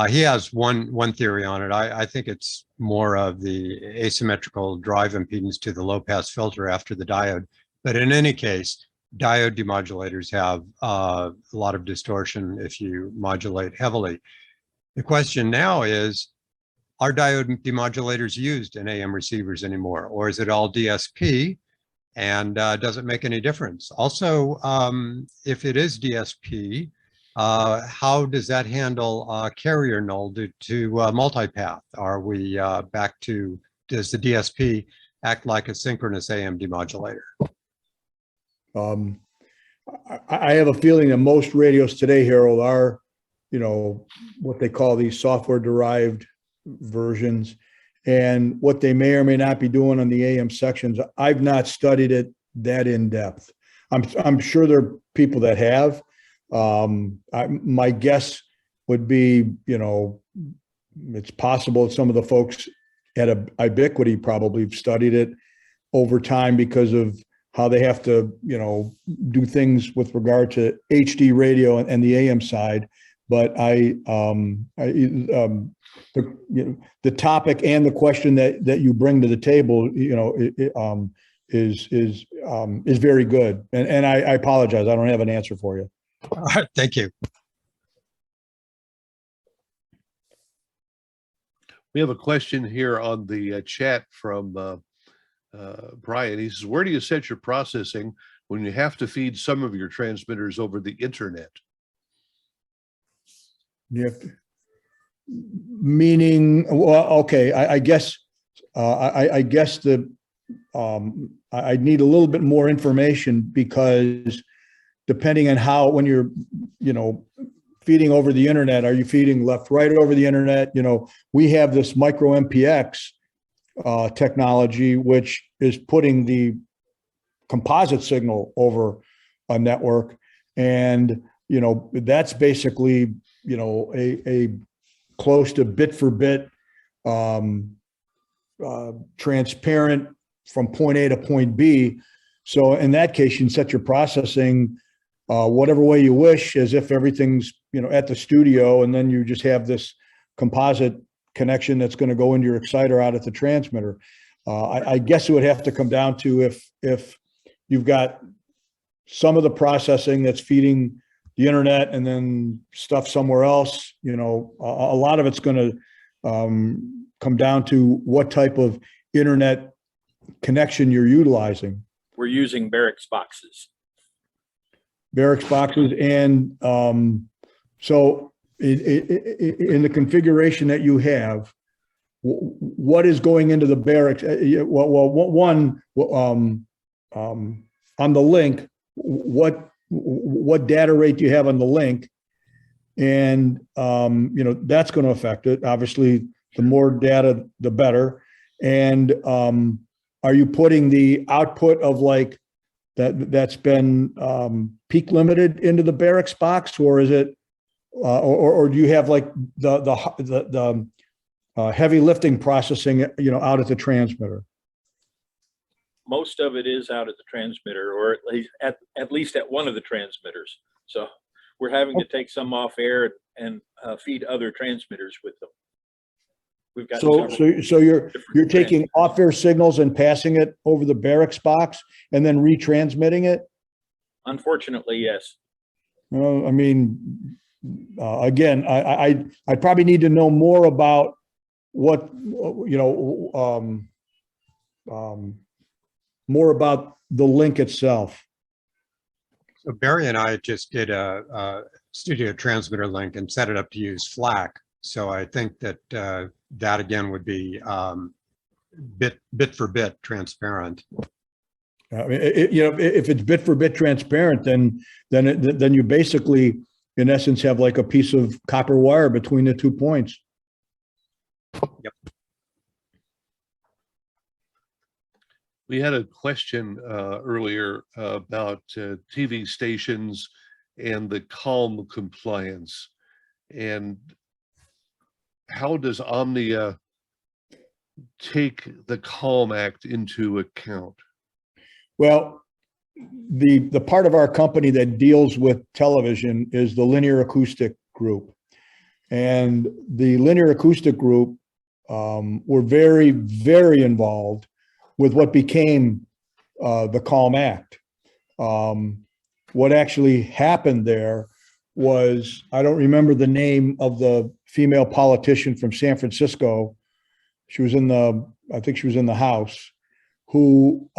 He has one theory on it. I think it's more of the asymmetrical drive impedance to the low pass filter after the diode. But in any case, diode demodulators have a lot of distortion if you modulate heavily. The question now is, are diode demodulators used in AM receivers anymore, or is it all DSP? And does it make any difference? Also, if it is DSP, how does that handle carrier null to multipath? Are we back to, does the DSP act like a synchronous AM demodulator? I have a feeling that most radios today, Harold, are, what they call these software derived versions, and what they may or may not be doing on the AM sections. I've not studied it that in depth. I'm sure there are people that have. My guess would be, it's possible that some of the folks at Ubiquity probably studied it over time because of how they have to, do things with regard to HD radio and the AM side. But the topic and the question that you bring to the table, is very good. And I apologize, I don't have an answer for you. All right, thank you. We have a question here on the chat from Brian. He says, where do you set your processing when you have to feed some of your transmitters over the internet? Meaning, well, okay, I guess I need a little bit more information, because depending on how, when you're, feeding over the internet, are you feeding left, right over the internet? We have this micro MPX technology, which is putting the composite signal over a network. And, that's basically, a close to bit for bit transparent from point A to point B. So in that case, you can set your processing, whatever way you wish, as if everything's, at the studio, and then you just have this composite connection that's going to go into your exciter out at the transmitter. I guess it would have to come down to if you've got some of the processing that's feeding the internet and then stuff somewhere else, a lot of it's going to come down to what type of internet connection you're utilizing. We're using barracks boxes. Barracks boxes. And so in the configuration that you have, what is going into the barracks? Well, one, on the link, what data rate do you have on the link? And, that's going to affect it. Obviously, the more data, the better. And are you putting the output of like that's been peak limited into the barracks box, or is it, or do you have like the heavy lifting processing, out at the transmitter? Most of it is out at the transmitter, or at least at one of the transmitters. So we're having to take some off air and feed other transmitters with them. We've got so you're taking off air signals and passing it over the barracks box and then retransmitting it? Unfortunately, yes. Well, I mean, again, I probably need to know more about what, more about the link itself. So Barry and I just did a studio transmitter link and set it up to use FLAC. So I think that that again would be bit for bit transparent. I mean, if it's bit for bit transparent, then you basically, in essence, have like a piece of copper wire between the 2 points. Yep. We had a question earlier about TV stations and the calm compliance. And how does Omnia take the Calm Act into account? Well, the part of our company that deals with television is the Linear Acoustic Group. And the Linear Acoustic Group were very, very involved with what became the Calm Act. What actually happened there was, I don't remember the name of the female politician from San Francisco. She was I think she was in the House, who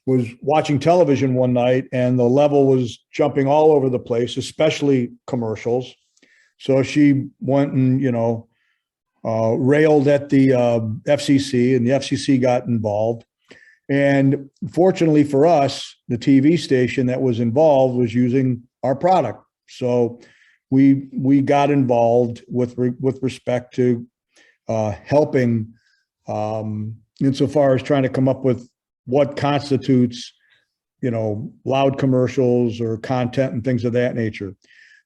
was watching television one night and the level was jumping all over the place, especially commercials. So she went and, railed at the FCC, and the FCC got involved. And fortunately for us, the TV station that was involved was using our product. So we got involved with respect to helping insofar as trying to come up with what constitutes, loud commercials or content and things of that nature.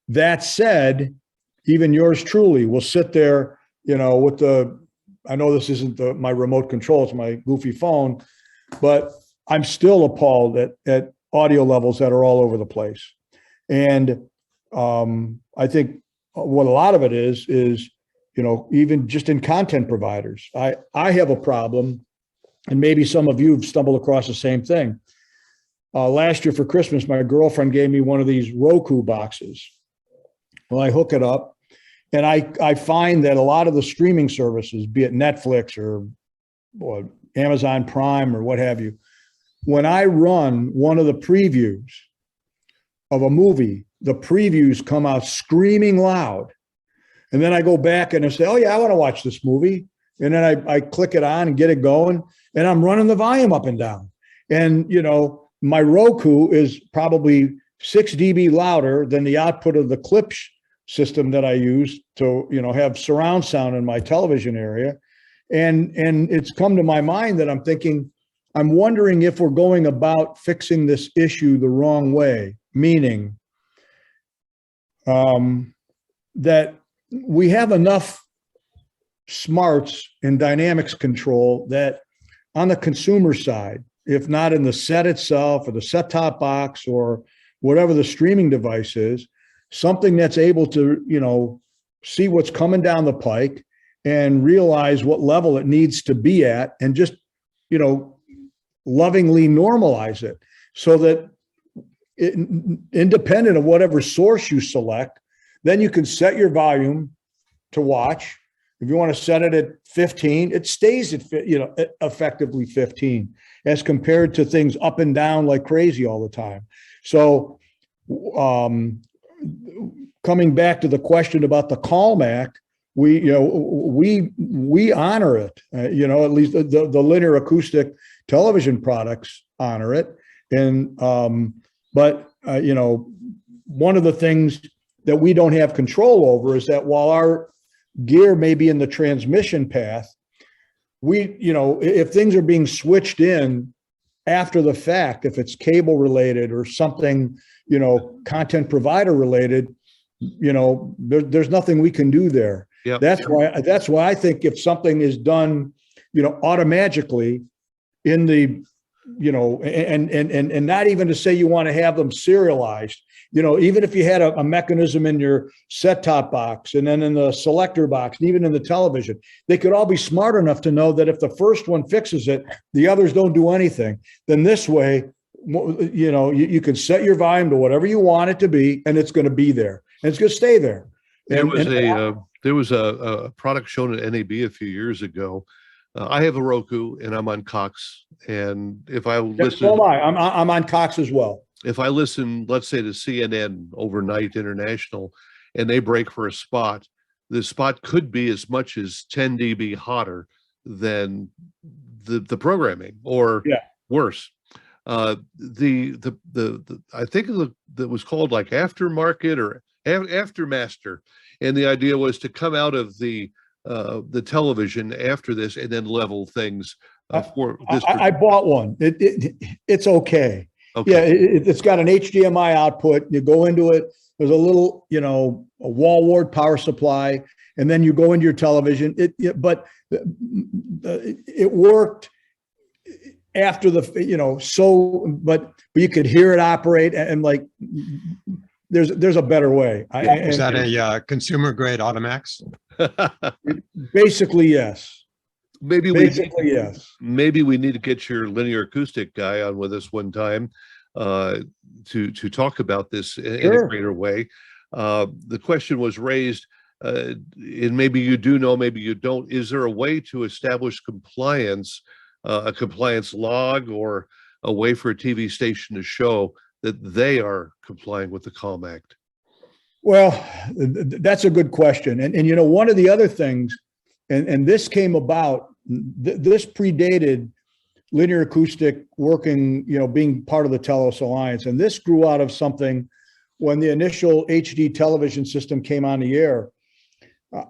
That said, even yours truly will sit there, with I know this isn't my remote control, it's my goofy phone, but I'm still appalled at audio levels that are all over the place. And I think what a lot of it is, even just in content providers, I have a problem, and maybe some of you have stumbled across the same thing. Last year for Christmas, my girlfriend gave me one of these Roku boxes. Well, I hook it up, and I find that a lot of the streaming services, be it Netflix or Amazon Prime or what have you, when I run one of the previews of a movie, the previews come out screaming loud. And then I go back and I say, oh yeah, I want to watch this movie. And then I click it on and get it going, and I'm running the volume up and down. And, my Roku is probably 6 dB louder than the output of the Klipsch system that I use to, have surround sound in my television area. And it's come to my mind that I'm wondering if we're going about fixing this issue the wrong way, meaning that we have enough smarts and dynamics control that on the consumer side, if not in the set itself or the set-top box or whatever the streaming device is, something that's able to, see what's coming down the pike and realize what level it needs to be at and just, lovingly normalize it so that independent of whatever source you select, then you can set your volume to watch. If you want to set it at 15, it stays at, effectively 15 as compared to things up and down like crazy all the time. So, coming back to the question about the Callmac, we honor it. At least the linear acoustic television products honor it. And but one of the things that we don't have control over is that while our gear may be in the transmission path, if things are being switched in after the fact, if it's cable related or something, content provider related, there's nothing we can do there. Yep. That's why I think if something is done, automatically in the, and not even to say you want to have them serialized, even if you had a mechanism in your set-top box and then in the selector box, and even in the television, they could all be smart enough to know that if the first one fixes it, the others don't do anything. Then this way, you can set your volume to whatever you want it to be, and it's going to be there, and it's going to stay there. There was a product shown at NAB a few years ago. I have a Roku and I'm on Cox. And if I listen, so am I. I'm on Cox as well. If I listen, let's say to CNN overnight international, and they break for a spot, the spot could be as much as 10 dB hotter than the programming, or worse. I think that was called like aftermarket or aftermaster, and the idea was to come out of the television after this and then level things for this. I bought one. It's okay. Okay. Yeah, it's got an HDMI output. You go into it. There's a little, a wall wart power supply, and then you go into your television. But it worked after the, but you could hear it operate, and like there's a better way. Is that a consumer grade Automax? Basically, yes. Maybe yes. Maybe we need to get your linear acoustic guy on with us one time to talk about this in a greater way. The question was raised, and maybe you do know, maybe you don't. Is there a way to establish compliance, a compliance log, or a way for a TV station to show that they are complying with the Calm Act? Well, that's a good question. And one of the other things, and this came about, this predated linear acoustic working, being part of the Telos Alliance. And this grew out of something when the initial HD television system came on the air.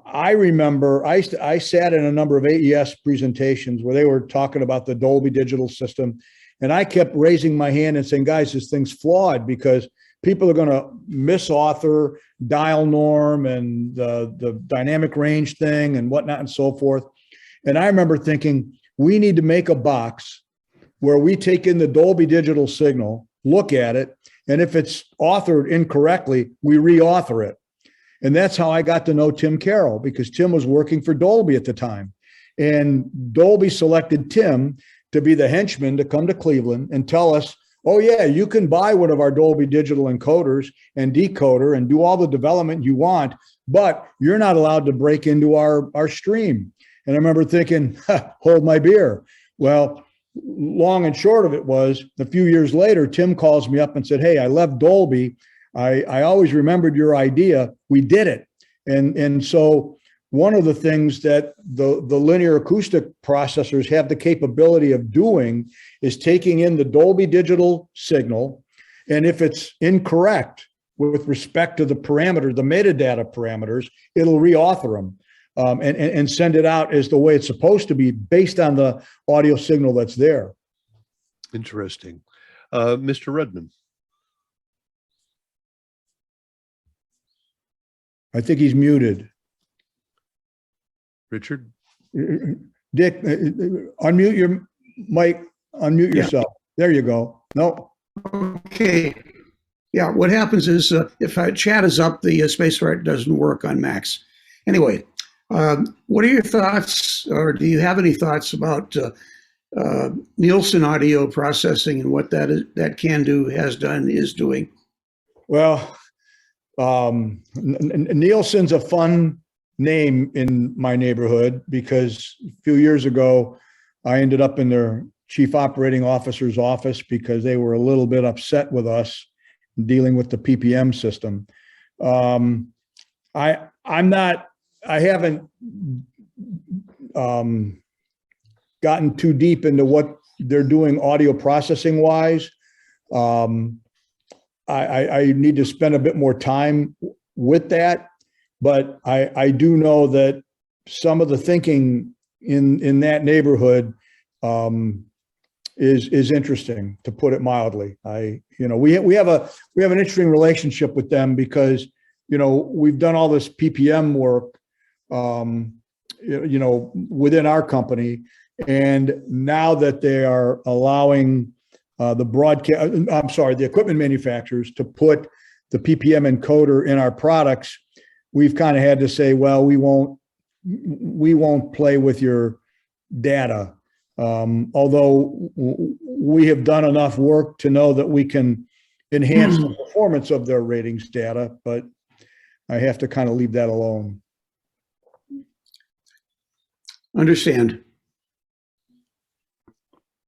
I remember I sat in a number of AES presentations where they were talking about the Dolby Digital system. And I kept raising my hand and saying, guys, this thing's flawed because people are going to misauthor dial norm and the dynamic range thing and whatnot and so forth. And I remember thinking, we need to make a box where we take in the Dolby Digital signal, look at it, and if it's authored incorrectly, we reauthor it. And that's how I got to know Tim Carroll, because Tim was working for Dolby at the time. And Dolby selected Tim to be the henchman to come to Cleveland and tell us, oh yeah, you can buy one of our Dolby Digital encoders and decoder and do all the development you want, but you're not allowed to break into our stream. And I remember thinking, hold my beer. Well, long and short of it was, a few years later, Tim calls me up and said, hey, I left Dolby. I always remembered your idea. We did it. And so one of the things that the linear acoustic processors have the capability of doing is taking in the Dolby Digital signal, and if it's incorrect with respect to the parameter, the metadata parameters, it'll reauthor them and send it out as the way it's supposed to be based on the audio signal that's there. Interesting. Mr. Redman. I think he's muted. Richard? Dick, unmute your mic Unmute Yeah. yourself. There you go. No. Okay. Yeah, what happens is if chat is up, the spacebar doesn't work on Macs. Anyway, what are your thoughts, or do you have any thoughts about Nielsen audio processing and what that can do, has done, is doing? Well, Nielsen's a fun name in my neighborhood because a few years ago, I ended up in their chief operating officer's office because they were a little bit upset with us dealing with the PPM system. I haven't gotten too deep into what they're doing audio processing wise. I need to spend a bit more time with that, but I do know that some of the thinking in that neighborhood is interesting, to put it mildly. We have an interesting relationship with them because we've done all this PPM work within our company, and now that they are allowing the equipment manufacturers to put the PPM encoder in our products, we've kind of had to say, well, we won't play with your data. Although we have done enough work to know that we can enhance the performance of their ratings data, but I have to kind of leave that alone. Understand.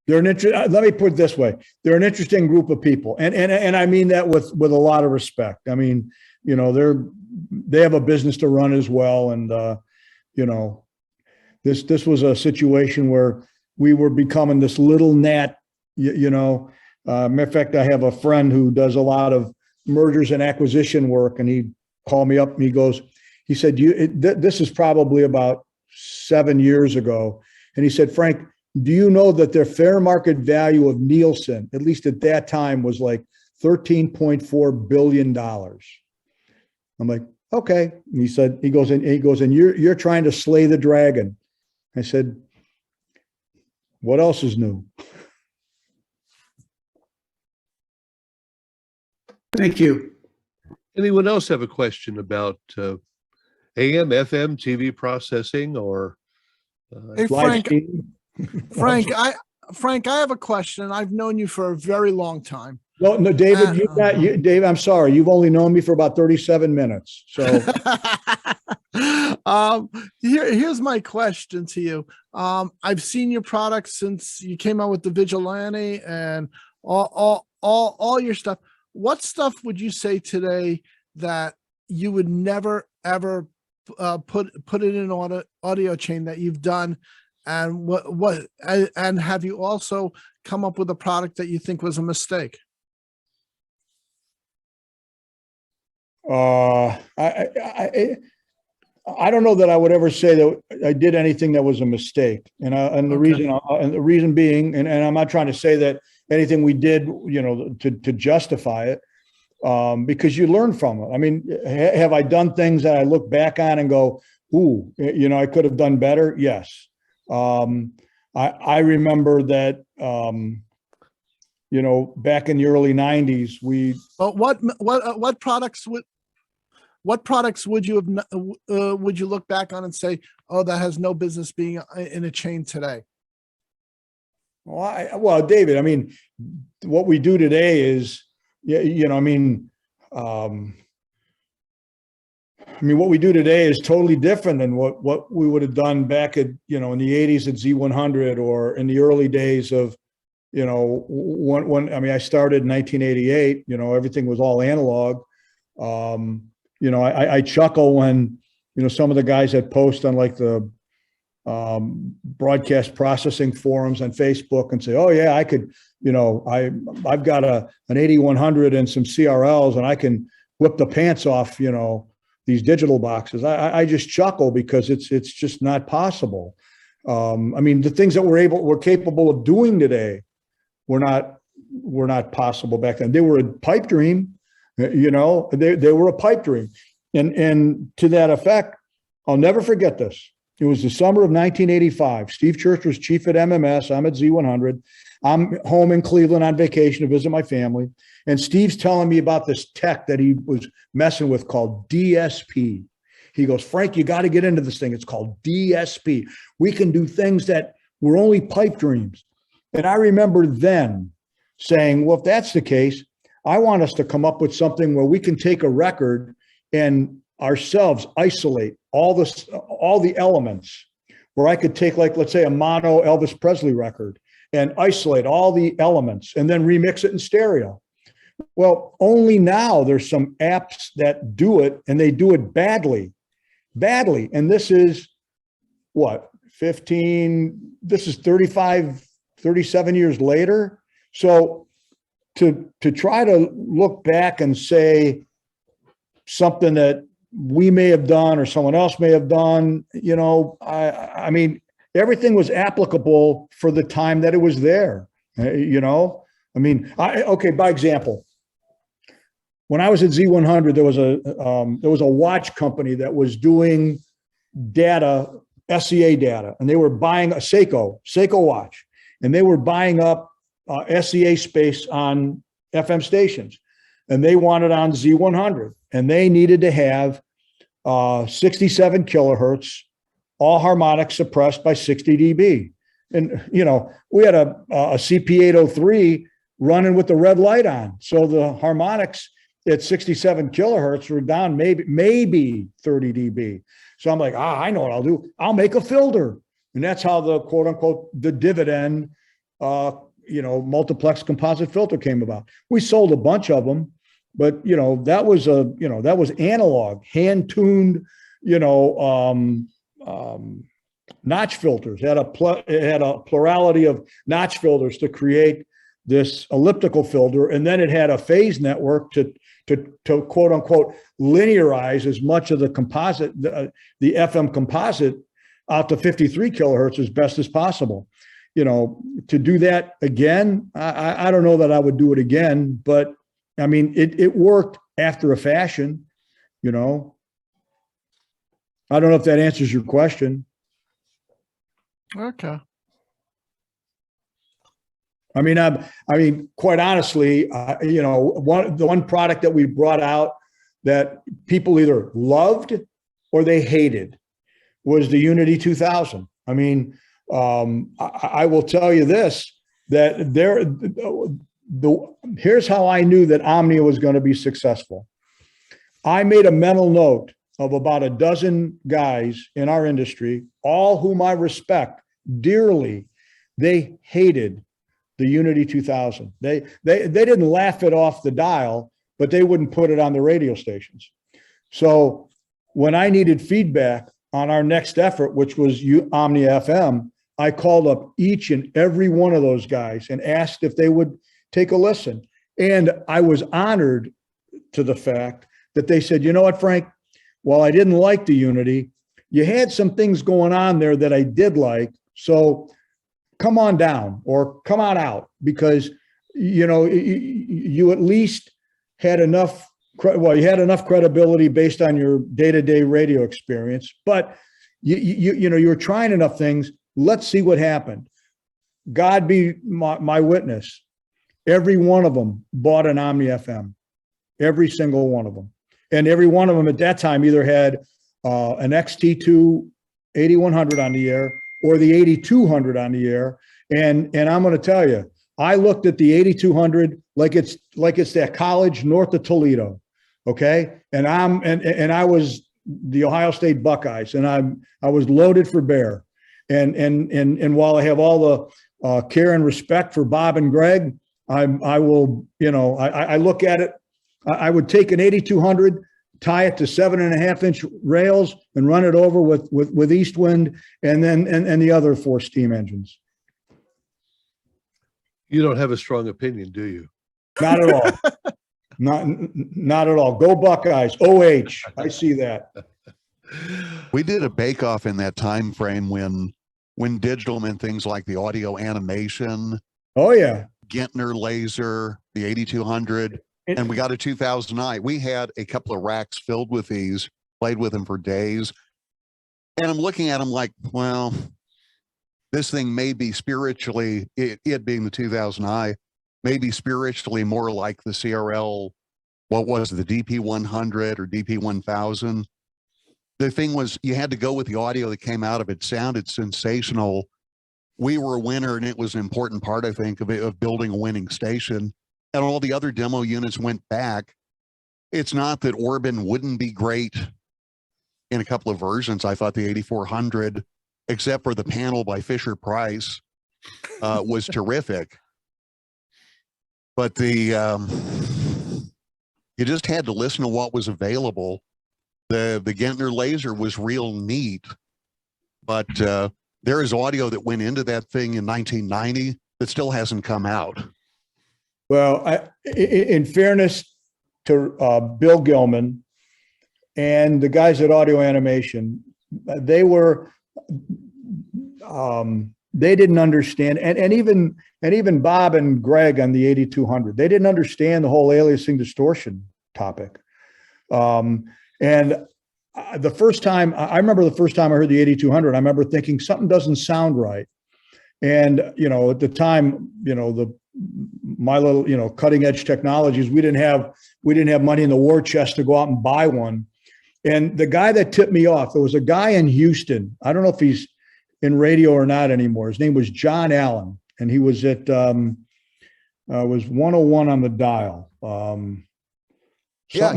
Let me put it this way. They're an interesting group of people. And I mean that with a lot of respect. I mean, they have a business to run as well. And, this was a situation where we were becoming this little gnat, matter of fact, I have a friend who does a lot of mergers and acquisition work, and he called me up and he said, this is probably about 7 years ago. And he said, Frank, do you know that their fair market value of Nielsen, at least at that time, was like $13.4 billion? I'm like, okay. And he goes, and you're trying to slay the dragon. I said, what else is new? Thank you. Anyone else have a question about AM, FM, TV processing, or Hey, Live Frank, stream? Frank, I have a question. I've known you for a very long time. No, David, Dave, I'm sorry. You've only known me for about 37 minutes. So Here's my question to you. I've seen your products since you came out with the Vigilante and all your stuff. What stuff would you say today that you would never ever put it in an audio chain that you've done? And and have you also come up with a product that you think was a mistake? I don't know that I would ever say that I did anything that was a mistake. And the reason being, and I'm not trying to say that anything we did, to justify it, because you learn from it. I mean, have I done things that I look back on and go, ooh, I could have done better? Yes. I remember that, back in the early 90s, But what products would you have would you look back on and say, oh, that has no business being in a chain today? Well, David, I mean, what we do today is, what we do today is totally different than what we would have done back at, in the 80s at Z100, or in the early days of, when I started in 1988, everything was all analog. I chuckle when, some of the guys that post on like the broadcast processing forums on Facebook and say, oh yeah, I could, I've got an 8100 and some CRLs and I can whip the pants off, these digital boxes. I just chuckle because it's just not possible. The things that we're capable of doing today were not possible back then. They were a pipe dream, they were a pipe dream. And to that effect, I'll never forget this. It was the summer of 1985. Steve Church was chief at MMS. I'm at Z100. I'm home in Cleveland on vacation to visit my family. And Steve's telling me about this tech that he was messing with called DSP. He goes, Frank, you got to get into this thing. It's called DSP. We can do things that were only pipe dreams. And I remember then saying, well, if that's the case, I want us to come up with something where we can take a record and ourselves isolate all the elements, where I could take, like, let's say, a mono Elvis Presley record and isolate all the elements and then remix it in stereo. Well, only now there's some apps that do it, and they do it badly. And this is what, 35, 37 years later. So to try to look back and say something that we may have done or someone else may have done, you know, I mean, everything was applicable for the time that it was there, you know? I mean, okay, by example, when I was at Z100, there was a watch company that was doing data, SCA data, and they were buying a Seiko watch, and they were buying up SCA space on FM stations, and they wanted on Z100, and they needed to have 67 kilohertz, all harmonics suppressed by 60 dB. And, you know, we had a CP803 running with the red light on. So the harmonics at 67 kilohertz were down maybe 30 dB. So I'm like, I know what I'll do. I'll make a filter. And that's how the quote unquote, the dividend, multiplex composite filter came about. We sold a bunch of them, but, you know, that was analog, hand tuned, notch filters. It had a plurality of notch filters to create this elliptical filter. And then it had a phase network to quote unquote linearize as much of the composite, the FM composite out to 53 kilohertz as best as possible. You know, to do that again, I don't know that I would do it again, but I mean, it worked after a fashion, you know. I don't know if that answers your question. Okay. I mean, quite honestly, the one product that we brought out that people either loved or they hated was the Unity 2000. I mean, I will tell you this, that here's how I knew that Omnia was going to be successful. I made a mental note of about a dozen guys in our industry, all whom I respect dearly. They hated the Unity 2000. They didn't laugh it off the dial, but they wouldn't put it on the radio stations. So when I needed feedback on our next effort, which was Omnia FM, I called up each and every one of those guys and asked if they would take a listen. And I was honored to the fact that they said, you know what, Frank, while I didn't like the Unity, you had some things going on there that I did like. So come on down or come on out, because, you know, you at least had enough, you had enough credibility based on your day-to-day radio experience, but you were trying enough things. Let's see what happened. God be my witness. Every one of them bought an Omni FM, every single one of them. And every one of them at that time either had an XT2 8100 on the air or the 8200 on the air. And I'm going to tell you, I looked at the 8200 like it's that college north of Toledo. Okay. And I was the Ohio State Buckeyes, and I was loaded for bear. And while I have all the care and respect for Bob and Greg, I will, I look at it. I would take an 8200, tie it to 7.5-inch rails, and run it over with East Wind and the other 4 steam engines. You don't have a strong opinion, do you? Not at all. Not at all. Go Buckeyes. OH. I see that. We did a bake-off in that time frame when digital meant things like the audio animation. Oh yeah. Gentner laser, the 8200, and we got a 2009. We had a couple of racks filled with these, played with them for days. And I'm looking at them like, well, this thing may be spiritually, it being the 2000i, maybe spiritually more like the CRL, what was the DP100 or DP1000. The thing was, you had to go with the audio that came out of it. Sounded sensational. We were a winner, and it was an important part, I think, of building a winning station. And all the other demo units went back. It's not that Orban wouldn't be great in a couple of versions. I thought the 8400, except for the panel by Fisher Price, was terrific. But you just had to listen to what was available. The Gentner laser was real neat, but there is audio that went into that thing in 1990 that still hasn't come out. Well, in fairness to Bill Gilman and the guys at Audio Animation, they didn't understand, and even Bob and Greg on the 8200, they didn't understand the whole aliasing distortion topic. And the first time I heard the 8200, I remember thinking something doesn't sound right. And, at the time, my little, cutting edge technologies, we didn't have money in the war chest to go out and buy one. And the guy that tipped me off, there was a guy in Houston. I don't know if he's in radio or not anymore. His name was John Allen, and he was at, was 101 on the dial. Yeah,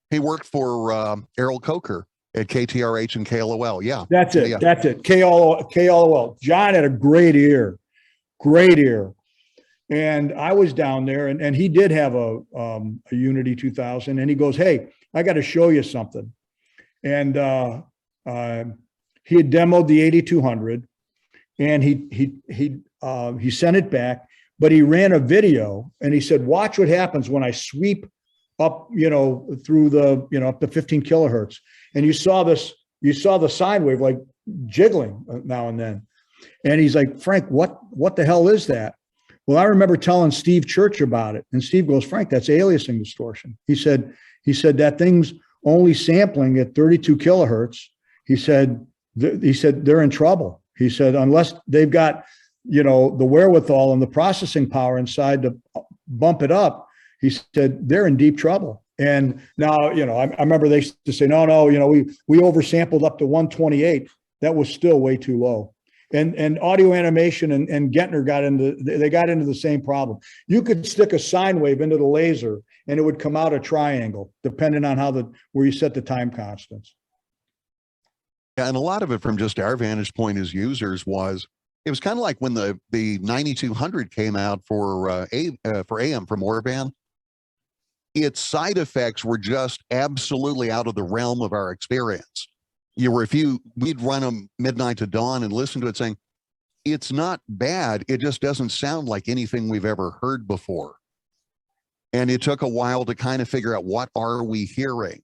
he worked for Errol Coker at KTRH and KLOL. Yeah, that's it. Yeah. That's it. KLOL. John had a great ear. And I was down there, and he did have a Unity 2000, and he goes, "Hey, I got to show you something." And he had demoed the 8200, and he sent it back, but he ran a video, and he said, "Watch what happens when I sweep up, through the, up to 15 kilohertz." And you saw the sine wave like jiggling now and then. And he's like, "Frank, what the hell is that?" Well, I remember telling Steve Church about it, and Steve goes, "Frank, that's aliasing distortion." He said that thing's only sampling at 32 kilohertz. He said they're in trouble. He said, unless they've got, the wherewithal and the processing power inside to bump it up, he said they're in deep trouble. And now, I remember they used to say, no, we oversampled up to 128. That was still way too low. And Audio Animation and Gentner got into the same problem. You could stick a sine wave into the laser and it would come out a triangle, depending on where you set the time constants. Yeah, and a lot of it from just our vantage point as users it was kind of like when the 9200 came out for AM from Orban. Its side effects were just absolutely out of the realm of our experience. We'd run them midnight to dawn and listen to it saying, it's not bad. It just doesn't sound like anything we've ever heard before. And it took a while to kind of figure out, what are we hearing?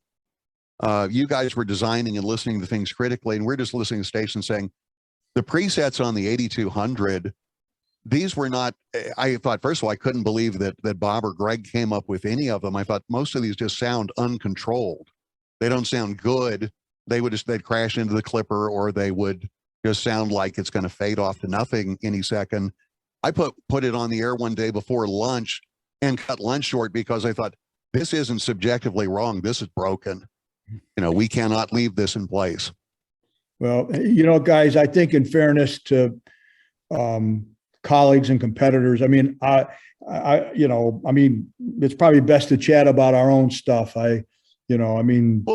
You guys were designing and listening to things critically, and we're just listening to stations saying, the presets on the 8200, these were not, I thought, first of all, I couldn't believe that Bob or Greg came up with any of them. I thought most of these just sound uncontrolled. They don't sound good. They'd crash into the clipper, or they would just sound like it's going to fade off to nothing any second. I put it on the air one day before lunch and cut lunch short because I thought, this isn't subjectively wrong. This is broken. We cannot leave this in place. Well, guys, I think in fairness to colleagues and competitors, it's probably best to chat about our own stuff. Well,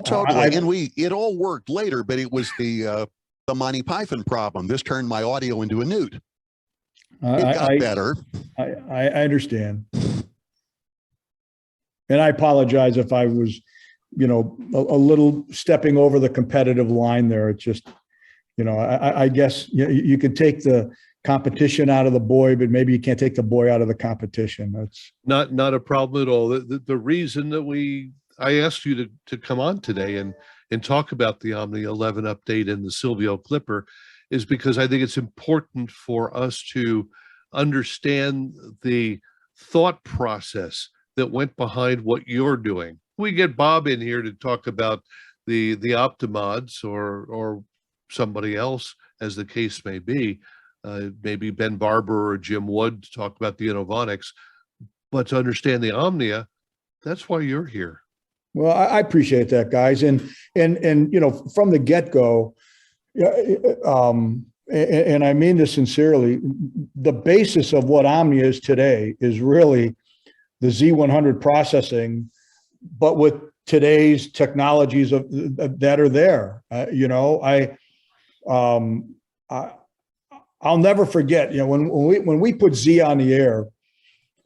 totally. And it all worked later, but it was the Monty Python problem. This turned my audio into a newt. It got better. I understand. And I apologize if I was, a little stepping over the competitive line there. It's just, I guess you can take the competition out of the boy, but maybe you can't take the boy out of the competition. That's not a problem at all. The reason that I asked you to come on today and talk about the Omni 11 update and the Silvio Clipper is because I think it's important for us to understand the thought process that went behind what you're doing. We get Bob in here to talk about the Optimods or somebody else, as the case may be, maybe Ben Barber or Jim Wood to talk about the Innovonics, but to understand the Omnia, that's why you're here. Well, I appreciate that, guys. And from the get-go, and I mean this sincerely, the basis of what Omnia is today is really the Z100 processing, but with today's technologies that are there. I'll never forget, when we put Z on the air,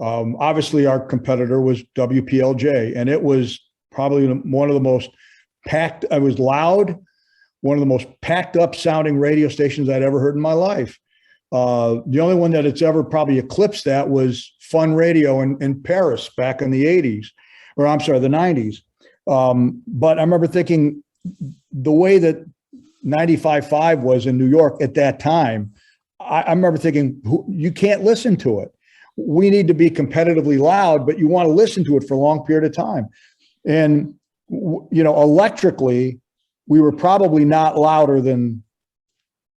obviously our competitor was WPLJ, and it was probably one of the most packed, it was loud, one of the most packed up sounding radio stations I'd ever heard in my life. The only one that it's ever probably eclipsed that was Fun Radio in Paris back in the 80s, or I'm sorry, the 90s. But I remember thinking the way that 95.5 was in New York at that time, I remember thinking, you can't listen to it. We need to be competitively loud, but you want to listen to it for a long period of time. And, electrically, we were probably not louder than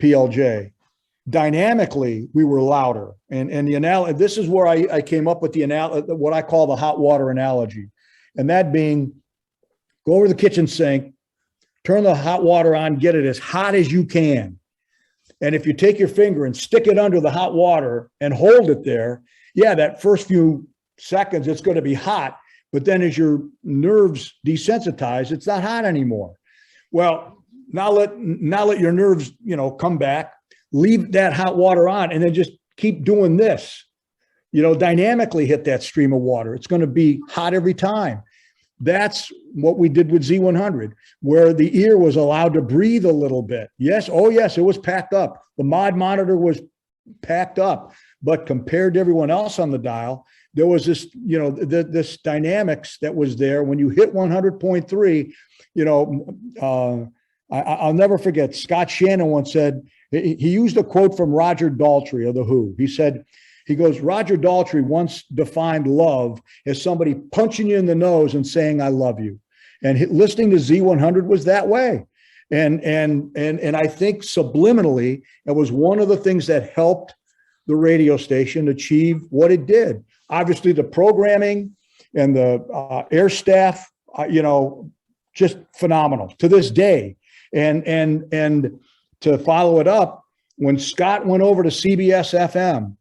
PLJ. Dynamically, we were louder. And the analogy, this is where I came up with what I call the hot water analogy. And that being, go over the kitchen sink, turn the hot water on, get it as hot as you can. And if you take your finger and stick it under the hot water and hold it there, yeah, that first few seconds, it's going to be hot. But then as your nerves desensitize, it's not hot anymore. Well, now let your nerves, come back, leave that hot water on, and then just keep doing this. Dynamically hit that stream of water. It's going to be hot every time. That's what we did with Z100, where the ear was allowed to breathe a little bit. Yes, oh yes, it was packed up. The mod monitor was packed up, but compared to everyone else on the dial, there was this, this dynamics that was there. When you hit 100.3, I'll never forget, Scott Shannon once said, he used a quote from Roger Daltrey of The Who. He goes, Roger Daltrey once defined love as somebody punching you in the nose and saying, I love you. And listening to Z100 was that way. And I think subliminally, it was one of the things that helped the radio station achieve what it did. Obviously, the programming and the air staff, just phenomenal to this day. And to follow it up, when Scott went over to CBS FM,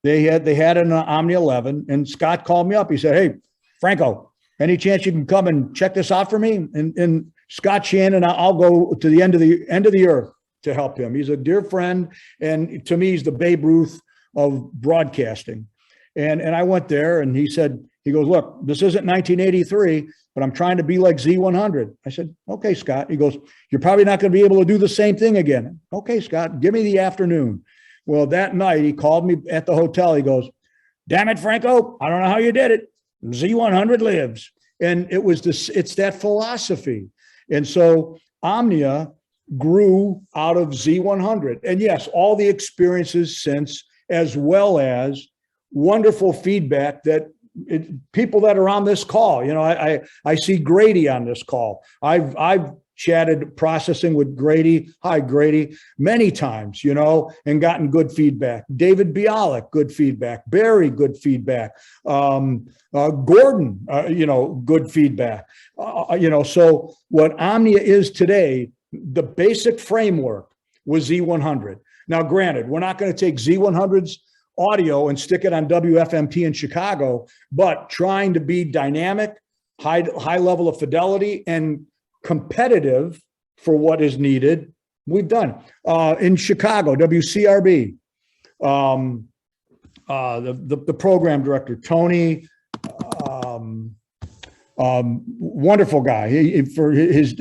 they had an Omni 11, and Scott called me up. He said, "Hey, Franco, any chance you can come and check this out for me?" And Scott Shannon, I'll go to the end of the earth to help him. He's a dear friend, and to me, he's the Babe Ruth of broadcasting. And I went there, and he goes, "Look, this isn't 1983, but I'm trying to be like Z100." I said, "Okay, Scott." He goes, "You're probably not going to be able to do the same thing again." "Okay, Scott, give me the afternoon." Well, that night he called me at the hotel. He goes, "Damn it, Franco, I don't know how you did it. Z100 lives." And it's that philosophy. And so Omnia grew out of Z100. And yes, all the experiences since, as well as wonderful feedback that people that are on this call, I see Grady on this call. I've chatted processing with Grady. Hi, Grady, many times, and gotten good feedback. David Bialik, good feedback. Barry, good feedback. Gordon, good feedback. So what Omnia is today, the basic framework was Z100. Now, granted, we're not going to take Z100's audio and stick it on WFMT in Chicago, but trying to be dynamic, high level of fidelity, and competitive for what is needed, we've done. In Chicago, WCRB, the program director, Tony, wonderful guy. For his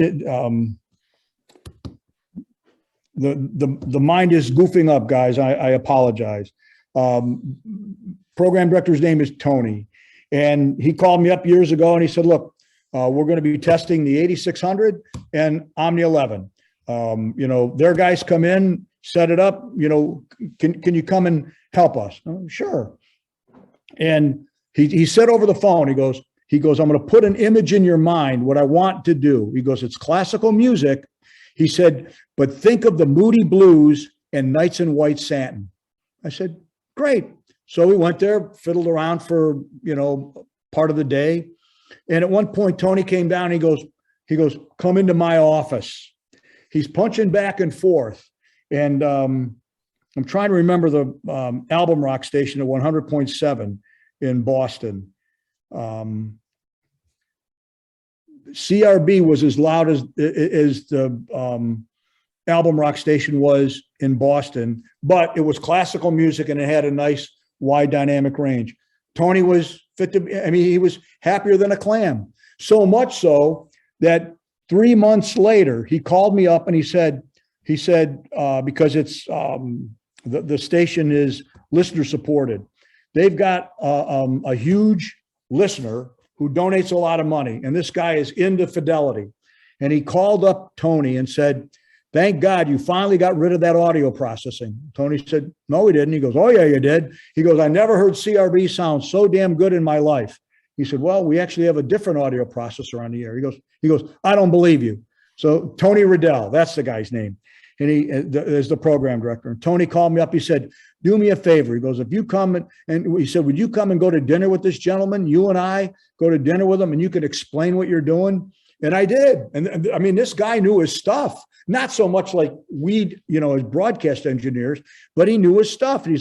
the mind is goofing up, guys. I apologize. Program director's name is Tony, and he called me up years ago and he said, "Look, we're going to be testing the 8600 and Omni 11. Their guys come in, set it up. Can you come and help us?" "Oh, sure." And he said over the phone, he goes, "I'm going to put an image in your mind, what I want to do." He goes, "It's classical music." He said, but think of the Moody Blues and Nights in White Satin. I said, great. So we went there, fiddled around for, part of the day. And at one point, Tony came down, he goes, come into my office. He's punching back and forth. And I'm trying to remember the album rock station at 100.7 in Boston. CRB was as loud as the album rock station was in Boston, but it was classical music and it had a nice wide dynamic range. Tony was he was happier than a clam. So much so that 3 months later, he called me up and he said, because it's the station is listener supported. They've got a huge listener who donates a lot of money. And this guy is into fidelity. And he called up Tony and said, thank God you finally got rid of that audio processing. Tony said, no, he didn't. He goes, oh yeah, you did. He goes, I never heard CRB sound so damn good in my life. He said, well, we actually have a different audio processor on the air. He goes, I don't believe you. So Tony Riddell, that's the guy's name. And he is the program director. And Tony called me up. He said, do me a favor. He goes, if you come and he said, would you come and go to dinner with this gentleman? You and I go to dinner with him and you could explain what you're doing. And I did. And I mean, this guy knew his stuff, not so much like we, as broadcast engineers, but he knew his stuff. And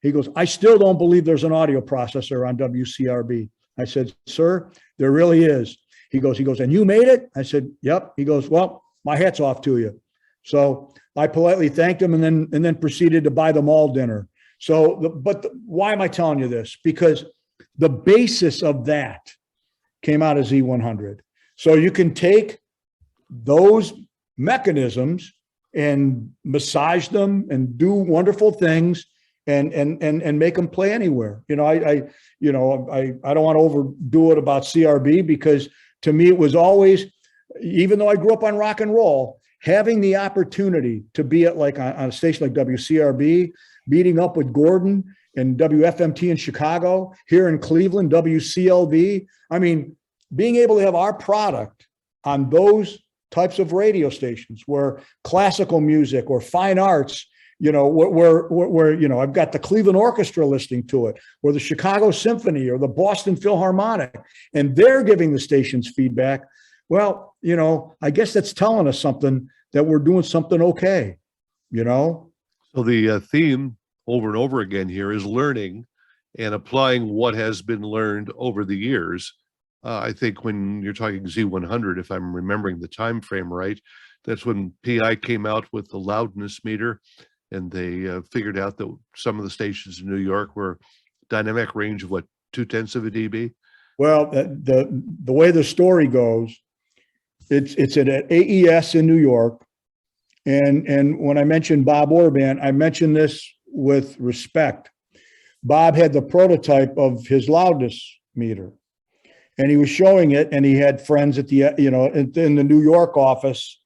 he goes, I still don't believe there's an audio processor on WCRB. I said, sir, there really is. He goes, and you made it? I said, yep. He goes, well, my hat's off to you. So I politely thanked him and then proceeded to buy them all dinner. So, why am I telling you this? Because the basis of that came out of Z100. So you can take those mechanisms and massage them and do wonderful things and make them play anywhere. I don't want to overdo it about CRB because to me it was always, even though I grew up on rock and roll, having the opportunity to be at on a station like WCRB, meeting up with Gordon and WFMT in Chicago, here in Cleveland, WCLV. I mean, being able to have our product on those types of radio stations where classical music or fine arts, where I've got the Cleveland Orchestra listening to it, or the Chicago Symphony or the Boston Philharmonic, and they're giving the station's feedback. Well, I guess that's telling us something that we're doing something okay, So the theme over and over again here is learning and applying what has been learned over the years. I think when you're talking Z100, if I'm remembering the time frame right, that's when PI came out with the loudness meter, and they figured out that some of the stations in New York were dynamic range of 0.2 of a dB. Well, the way the story goes, it's at AES in New York, and when I mentioned Bob Orban, I mentioned this with respect. Bob had the prototype of his loudness meter, and he was showing it, and he had friends at the in the New York office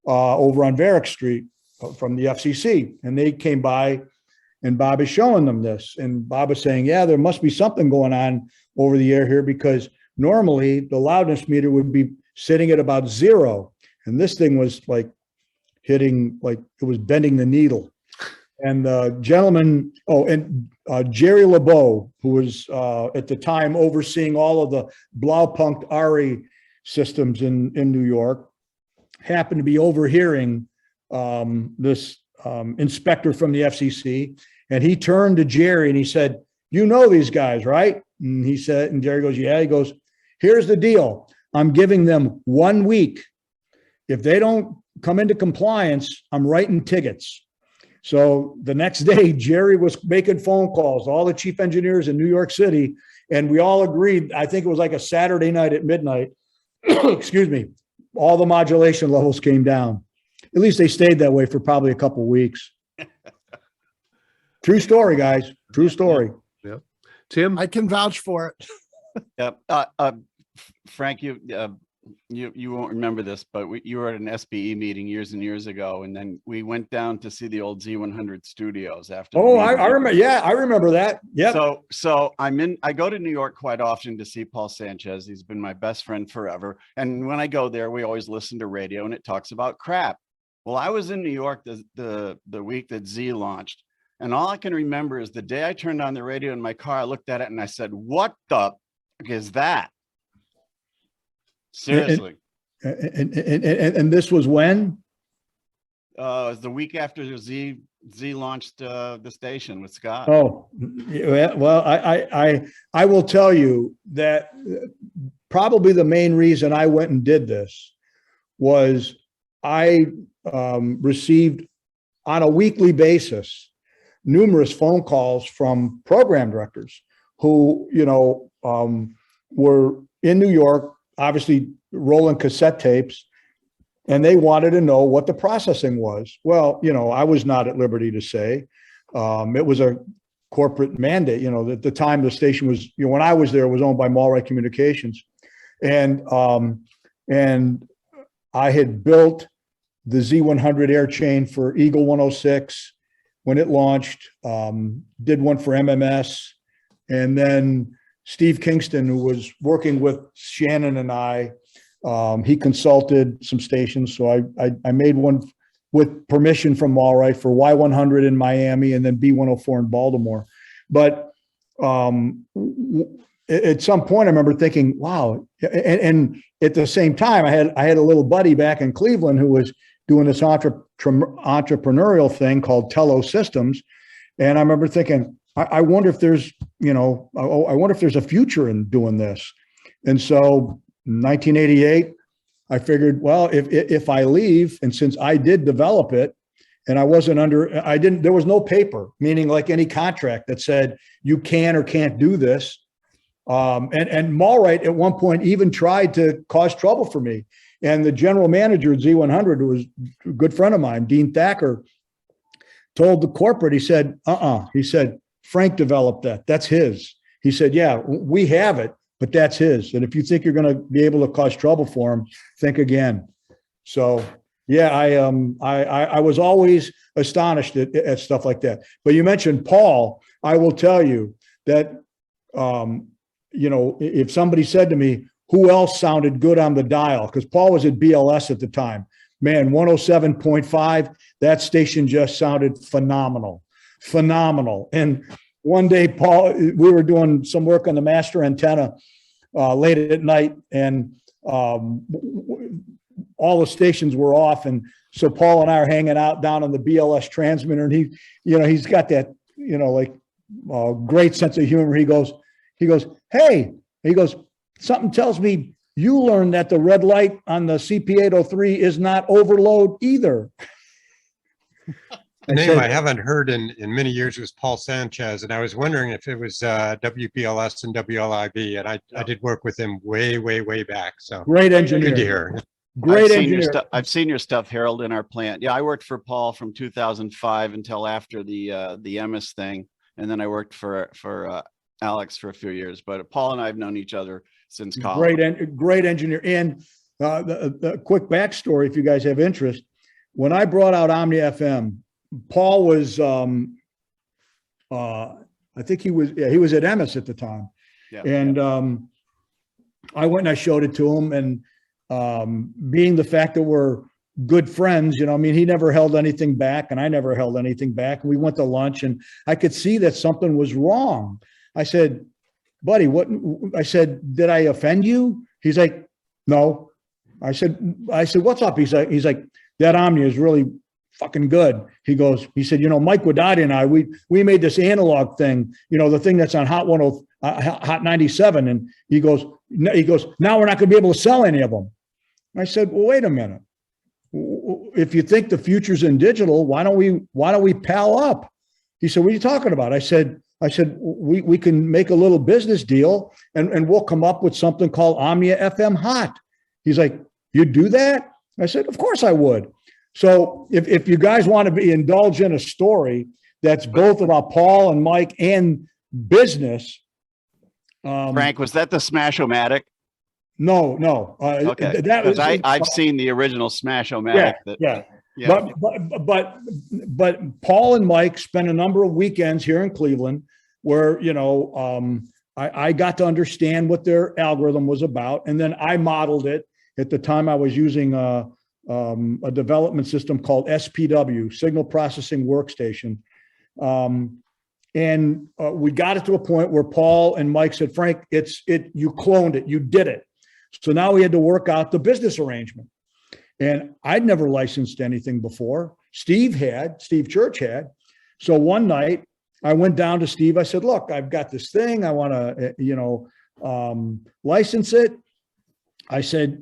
over on Varick Street from the FCC, and they came by, and Bob is showing them this, and Bob is saying, yeah, there must be something going on over the air here, because normally the loudness meter would be sitting at about 0, and this thing was hitting, it was bending the needle. And the gentleman, Jerry LeBeau, who was at the time overseeing all of the Blaupunkt Ari systems in New York, happened to be overhearing this inspector from the FCC, and he turned to Jerry and he said, "You know these guys, right?" And he said, and Jerry goes, "Yeah." He goes, "Here's the deal. I'm giving them 1 week. If they don't come into compliance, I'm writing tickets." So the next day, Jerry was making phone calls to all the chief engineers in New York City, and we all agreed, I think it was like a Saturday night at midnight, excuse me, all the modulation levels came down. At least they stayed that way for probably a couple of weeks. True story, guys. True story. Yep. Tim? I can vouch for it. Yep. Frank, you you won't remember this, but you were at an SBE meeting years and years ago, and then we went down to see the old Z100 studios after. the Oh, I meeting. remember. Yeah, I remember that. Yeah. So I go to New York quite often to see Paul Sanchez. He's been my best friend forever. And when I go there, we always listen to radio and it talks about crap. Well, I was in New York the week that Z launched. And all I can remember is the day I turned on the radio in my car, I looked at it and I said, what the fuck is that? Seriously. And this was when? It was the week after Z launched the station with Scott. Oh, yeah, well, I will tell you that probably the main reason I went and did this was I received on a weekly basis numerous phone calls from program directors who, were in New York, obviously rolling cassette tapes, and they wanted to know what the processing was. Well, I was not at liberty to say. It was a corporate mandate. At the time the station was, when I was there, it was owned by Mallray Communications, and I had built the Z100 air chain for Eagle 106 when it launched. Did one for MMS, and then Steve Kingston, who was working with Shannon and I, he consulted some stations. So I made one with permission from Mallray for Y100 in Miami and then B104 in Baltimore. But at some point I remember thinking, wow. And at the same time, I had a little buddy back in Cleveland who was doing this entrepreneurial thing called Tello Systems. And I remember thinking, I wonder if there's, I wonder if there's a future in doing this. And so 1988, I figured, well, if I leave, and since I did develop it, and there was no paper, meaning like any contract that said you can or can't do this. And Mallray at one point even tried to cause trouble for me. And the general manager at Z100, who was a good friend of mine, Dean Thacker, told the corporate, he said, he said, Frank developed that. That's his. He said, yeah, we have it, but that's his. And if you think you're going to be able to cause trouble for him, think again. So, yeah, I was always astonished at stuff like that. But you mentioned Paul. I will tell you that, if somebody said to me, who else sounded good on the dial? Because Paul was at BLS at the time. Man, 107.5, that station just sounded phenomenal. And one day, Paul, we were doing some work on the master antenna late at night, and all the stations were off. And so Paul and I are hanging out down on the BLS transmitter, and he's got that, great sense of humor. He goes, hey, he goes, something tells me you learned that the red light on the CP803 is not overload either. The name I haven't heard in many years was Paul Sanchez, and I was wondering if it was WPLS and WLIB, and I did work with him way back. So great engineer. Good to hear. Great engineer. I've seen your stuff, Harold, in our plant. Yeah, I worked for Paul from 2005 until after the MS thing, and then I worked for Alex for a few years. But Paul and I have known each other since college. Great engineer. And the quick backstory, if you guys have interest, when I brought out Omni FM, Paul was, I think he was at Emmis at the time. Yeah, and I went and I showed it to him, and being the fact that we're good friends, he never held anything back and I never held anything back. We went to lunch and I could see that something was wrong. I said, buddy, what? I said, did I offend you? He's like, no. I said, what's up? He's like, that Omni is really fucking good. He said, Mike Guidotti and I, we made this analog thing, the thing that's on Hot 97. And he goes, now we're not going to be able to sell any of them. I said, well, wait a minute. If you think the future's in digital, why don't we pal up? He said, what are you talking about? I said, we can make a little business deal and we'll come up with something called Omnia FM Hot. He's like, you'd do that? I said, of course I would. So if you guys want to indulge in a story that's both about Paul and Mike and business. Frank, was that the Smash-O-Matic? No. Okay, That because was, I've seen the original Smash-O-Matic. yeah. Yeah. But Paul and Mike spent a number of weekends here in Cleveland where, I got to understand what their algorithm was about. And then I modeled it. At the time I was using a development system called SPW, Signal Processing Workstation. And we got it to a point where Paul and Mike said, Frank, you cloned it, you did it. So now we had to work out the business arrangement. And I'd never licensed anything before. Steve Church had. So one night I went down to Steve. I said, look, I've got this thing. I want to, license it. I said,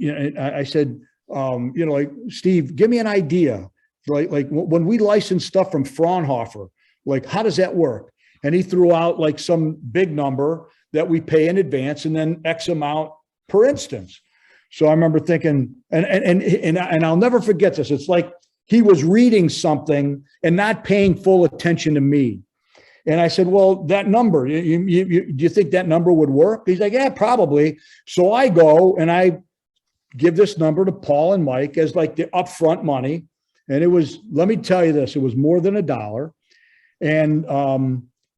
like, Steve, give me an idea. Like when we license stuff from Fraunhofer, like, how does that work? And he threw out like some big number that we pay in advance and then X amount per instance. So I remember thinking, and I'll never forget this. It's like he was reading something and not paying full attention to me. And I said, well, that number, do you think that number would work? He's like, yeah, probably. So I go and I give this number to Paul and Mike as like the upfront money. And it was, let me tell you this, it was more than $1. And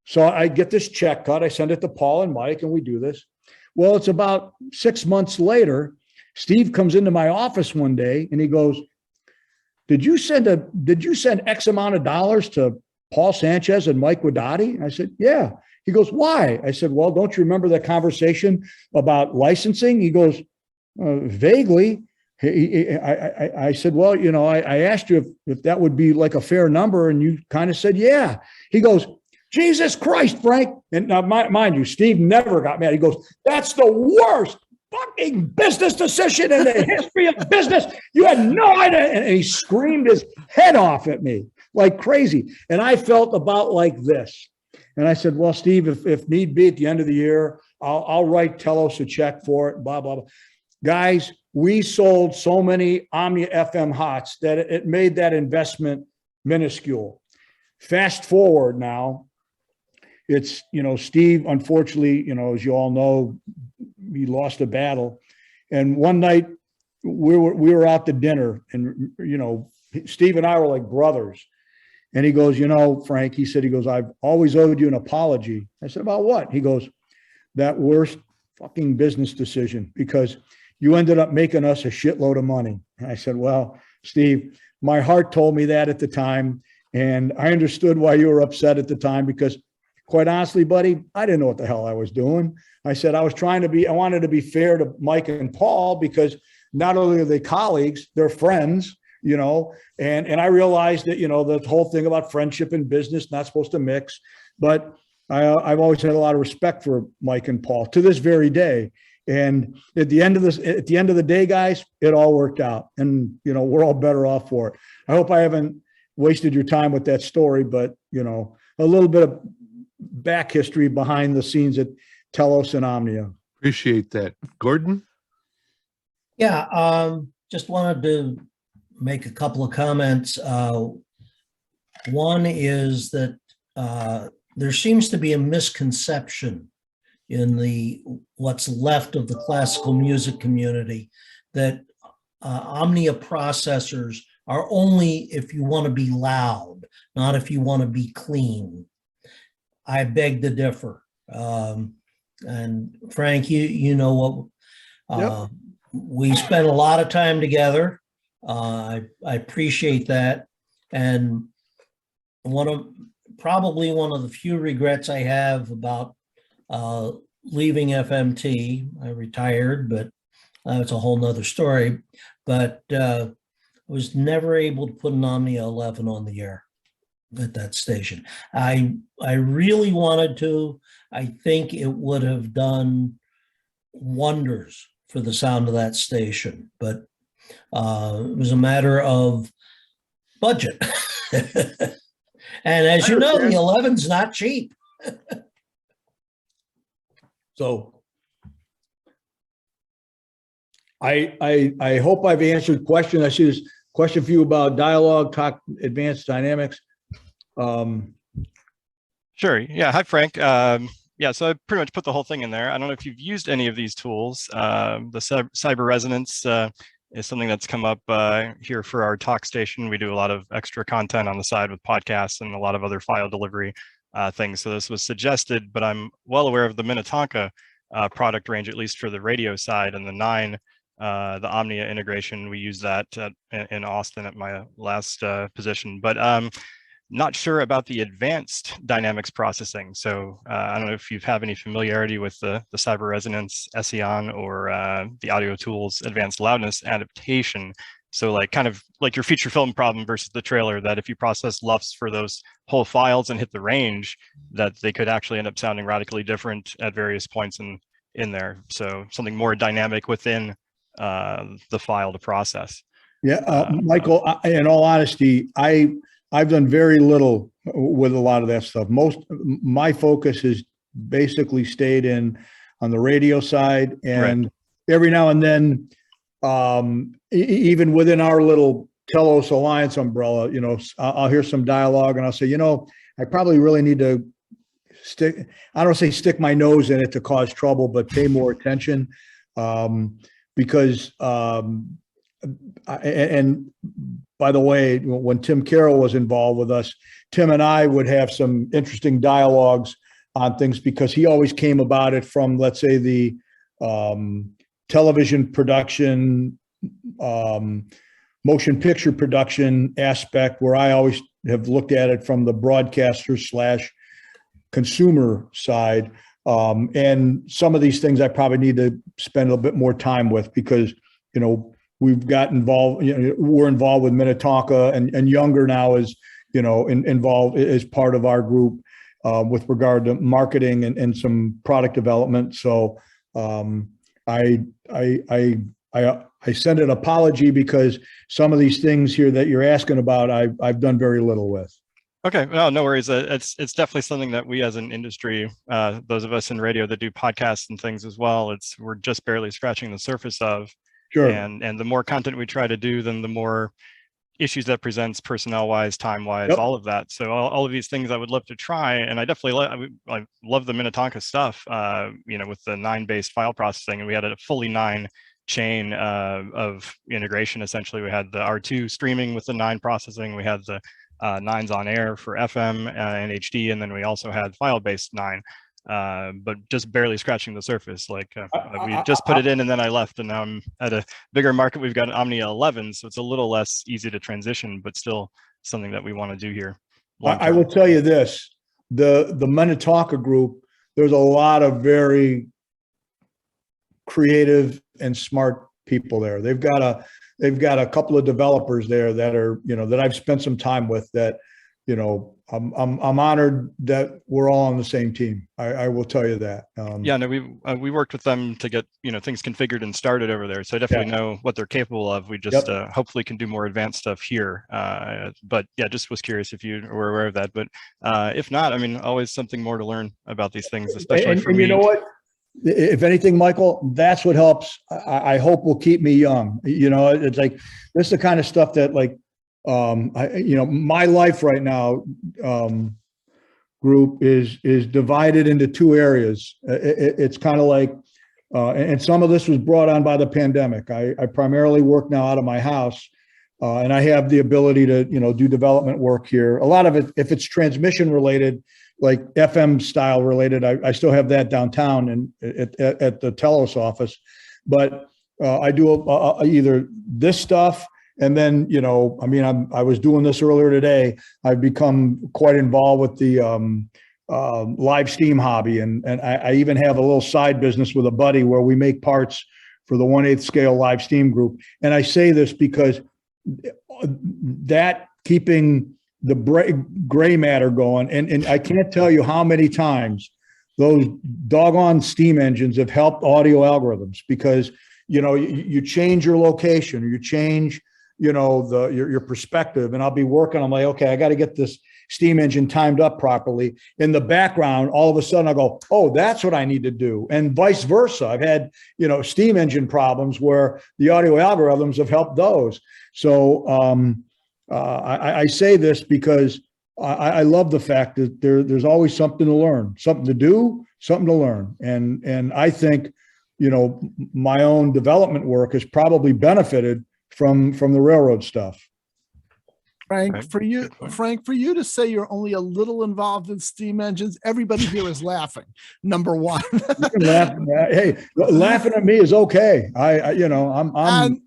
so I get this check cut. I send it to Paul and Mike and we do this. Well, it's about 6 months later. Steve comes into my office one day and he goes, did you send X amount of dollars to Paul Sanchez and Mike Guidotti? I said, yeah. He goes, why? I said, well, don't you remember that conversation about licensing? He goes, vaguely. I said, well, I asked you if that would be like a fair number. And you kind of said, yeah. He goes, Jesus Christ, Frank. And now, mind you, Steve never got mad. He goes, that's the worst fucking business decision in the history of business. You had no idea. And he screamed his head off at me like crazy. And I felt about like this. And I said, well, Steve, if need be at the end of the year, I'll write Telos a check for it, blah, blah, blah. Guys, we sold so many Omnia FM HOTS that it made that investment minuscule. Fast forward now, it's, Steve, unfortunately, as you all know, he lost a battle. And one night we were out to dinner and, Steve and I were like brothers. And he goes, Frank, he goes, I've always owed you an apology. I said, about what? He goes, that worst fucking business decision, because you ended up making us a shitload of money. And I said, well, Steve, my heart told me that at the time. And I understood why you were upset at the time, because quite honestly, buddy, I didn't know what the hell I was doing. I said, I wanted to be fair to Mike and Paul, because not only are they colleagues, they're friends, and I realized that, the whole thing about friendship and business, not supposed to mix, but I've always had a lot of respect for Mike and Paul to this very day. And at the end of the day, guys, it all worked out, and, we're all better off for it. I hope I haven't wasted your time with that story, but, a little bit of back history behind the scenes at Telos and Omnia. Appreciate that. Gordon? Yeah, just wanted to make a couple of comments. One is that there seems to be a misconception in what's left of the classical music community that Omnia processors are only if you want to be loud, not if you want to be clean. I beg to differ. And Frank, you know what, Yep. We spent a lot of time together. I appreciate that. And probably one of the few regrets I have about leaving FMT. I retired, but that's a whole nother story. But I was never able to put an Omnia 11 on the air at that station. I really wanted to. I think it would have done wonders for the sound of that station, but it was a matter of budget. And as you know, the 11's not cheap. So I hope I've answered the question. I see this question for you about dialogue, talk, advanced dynamics. Sure. Yeah. Hi, Frank. Yeah, so I pretty much put the whole thing in there. I don't know if you've used any of these tools. The cyber resonance is something that's come up here for our talk station. We do a lot of extra content on the side with podcasts and a lot of other file delivery things. So this was suggested, but I'm well aware of the Minnetonka product range, at least for the radio side, and the 9, the Omnia integration. We use that in Austin at my last position, but not sure about the advanced dynamics processing. So I don't know if you have any familiarity with the cyber resonance SEON or the audio tools advanced loudness adaptation. So like kind of like your feature film problem versus the trailer, that if you process LUFS for those whole files and hit the range, that they could actually end up sounding radically different at various points in there. So something more dynamic within the file to process. Yeah, Michael, in all honesty, I've done very little with a lot of that stuff. My focus has basically stayed on the radio side, and Right. every now and then, even within our little Telos Alliance umbrella, I'll hear some dialogue and I'll say, I probably really need to I don't say stick my nose in it to cause trouble, but pay more attention, because, and by the way, when Tim Carroll was involved with us, Tim and I would have some interesting dialogues on things, because he always came about it from, let's say, the television production, motion picture production aspect, where I always have looked at it from the broadcaster / consumer side. And some of these things I probably need to spend a little bit more time with, because, we've got involved, we're involved with Minnetonka, and Younger now is, involved as part of our group with regard to marketing and some product development. So I send an apology, because some of these things here that you're asking about, I've done very little with. Okay, no worries. It's definitely something that we as an industry, those of us in radio that do podcasts and things as well, we're just barely scratching the surface of. Sure. And the more content we try to do, then the more issues that presents personnel-wise, time-wise, Yep. all of that. So all of these things I would love to try, and I definitely I love the Minnetonka stuff. With the 9-based file processing, and we had a fully 9 chain of integration. Essentially, we had the R2 streaming with the 9 processing. We had the 9s on air for FM and HD, and then we also had file-based 9. But just barely scratching the surface. Like we just put it in, and then I left, and now I'm at a bigger market. We've got an Omnia 11, so it's a little less easy to transition, but still something that we want to do here. I will tell you this: the Minnetonka group, there's a lot of very creative and smart people there. They've got a couple of developers there that are, that I've spent some time with, that, I'm honored that we're all on the same team. I will tell you that. Yeah, no, we worked with them to get things configured and started over there, so I definitely know what they're capable of. We just hopefully can do more advanced stuff here. But yeah, just was curious if you were aware of that. But if not, always something more to learn about these things, especially for me. You know what? If anything, Michael, that's what helps. I hope will keep me young. It's like, this is the kind of stuff that, like, my life right now, group is divided into 2 areas. It's kind of like, and some of this was brought on by the pandemic. I primarily work now out of my house, and I have the ability to, do development work here. A lot of it, if it's transmission related, like FM style related, I still have that downtown and at the Telos office. But I do either this stuff, and then, I was doing this earlier today. I've become quite involved with the live steam hobby. And I even have a little side business with a buddy where we make parts for the 1/8 scale live steam group. And I say this because that keeping the gray matter going. And I can't tell you how many times those doggone steam engines have helped audio algorithms, because, you change your location, or you change, your perspective, and I'll be working. I'm like, okay, I got to get this steam engine timed up properly. In the background, all of a sudden I go, oh, that's what I need to do. And vice versa. I've had, steam engine problems where the audio algorithms have helped those. So I say this because I love the fact that there's always something to learn, something to do, something to learn. And I think, you know, my own development work has probably benefited from the railroad stuff. Frank, Right. for you to say you're only a little involved in steam engines, everybody here is laughing. Number one. You can laugh. Hey, laughing at me is okay. You know, And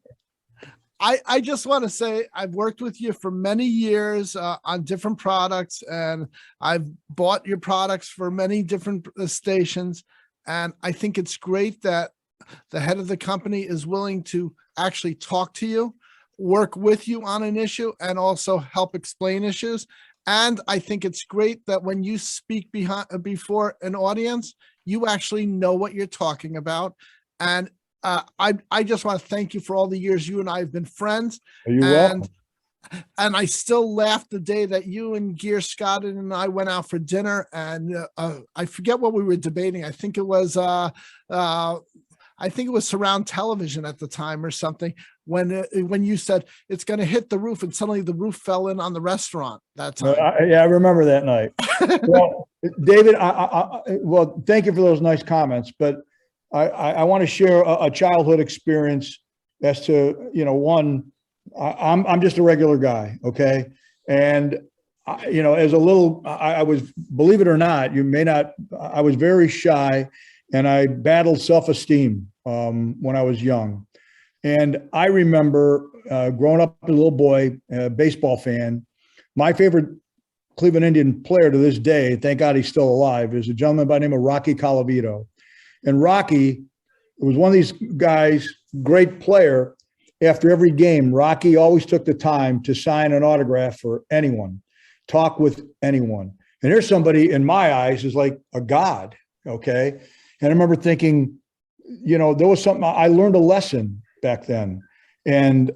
I just want to say I've worked with you for many years on different products, and I've bought your products for many different stations. And I think it's great that the head of the company is willing to actually talk to you, work with you on an issue, and also help explain issues. And I think it's great that when you speak before an audience, you actually know what you're talking about. And I just want to thank you for all the years you and I have been friends. you're welcome. And I still laugh the day that you and Gear Scott and I went out for dinner, and I forget what we were debating. I think it was Surround Television at the time or something, when you said it's going to hit the roof, and suddenly the roof fell in on the restaurant that time. Yeah, I remember that night. Well, David, well, thank you for those nice comments, but I want to share a childhood experience as to, you know, one, I'm just a regular guy. Okay. And you know, as a little, I was, believe it or not, you may not, I was very shy, and I battled self-esteem when I was young. And I remember growing up as a little boy, a baseball fan. My favorite Cleveland Indian player to this day, thank God he's still alive, is a gentleman by the name of Rocky Colavito. And Rocky was one of these guys, great player. After every game, Rocky always took the time to sign an autograph for anyone, talk with anyone. And here's somebody in my eyes is like a god, okay? And I remember thinking, you know, there was something, I learned a lesson back then. And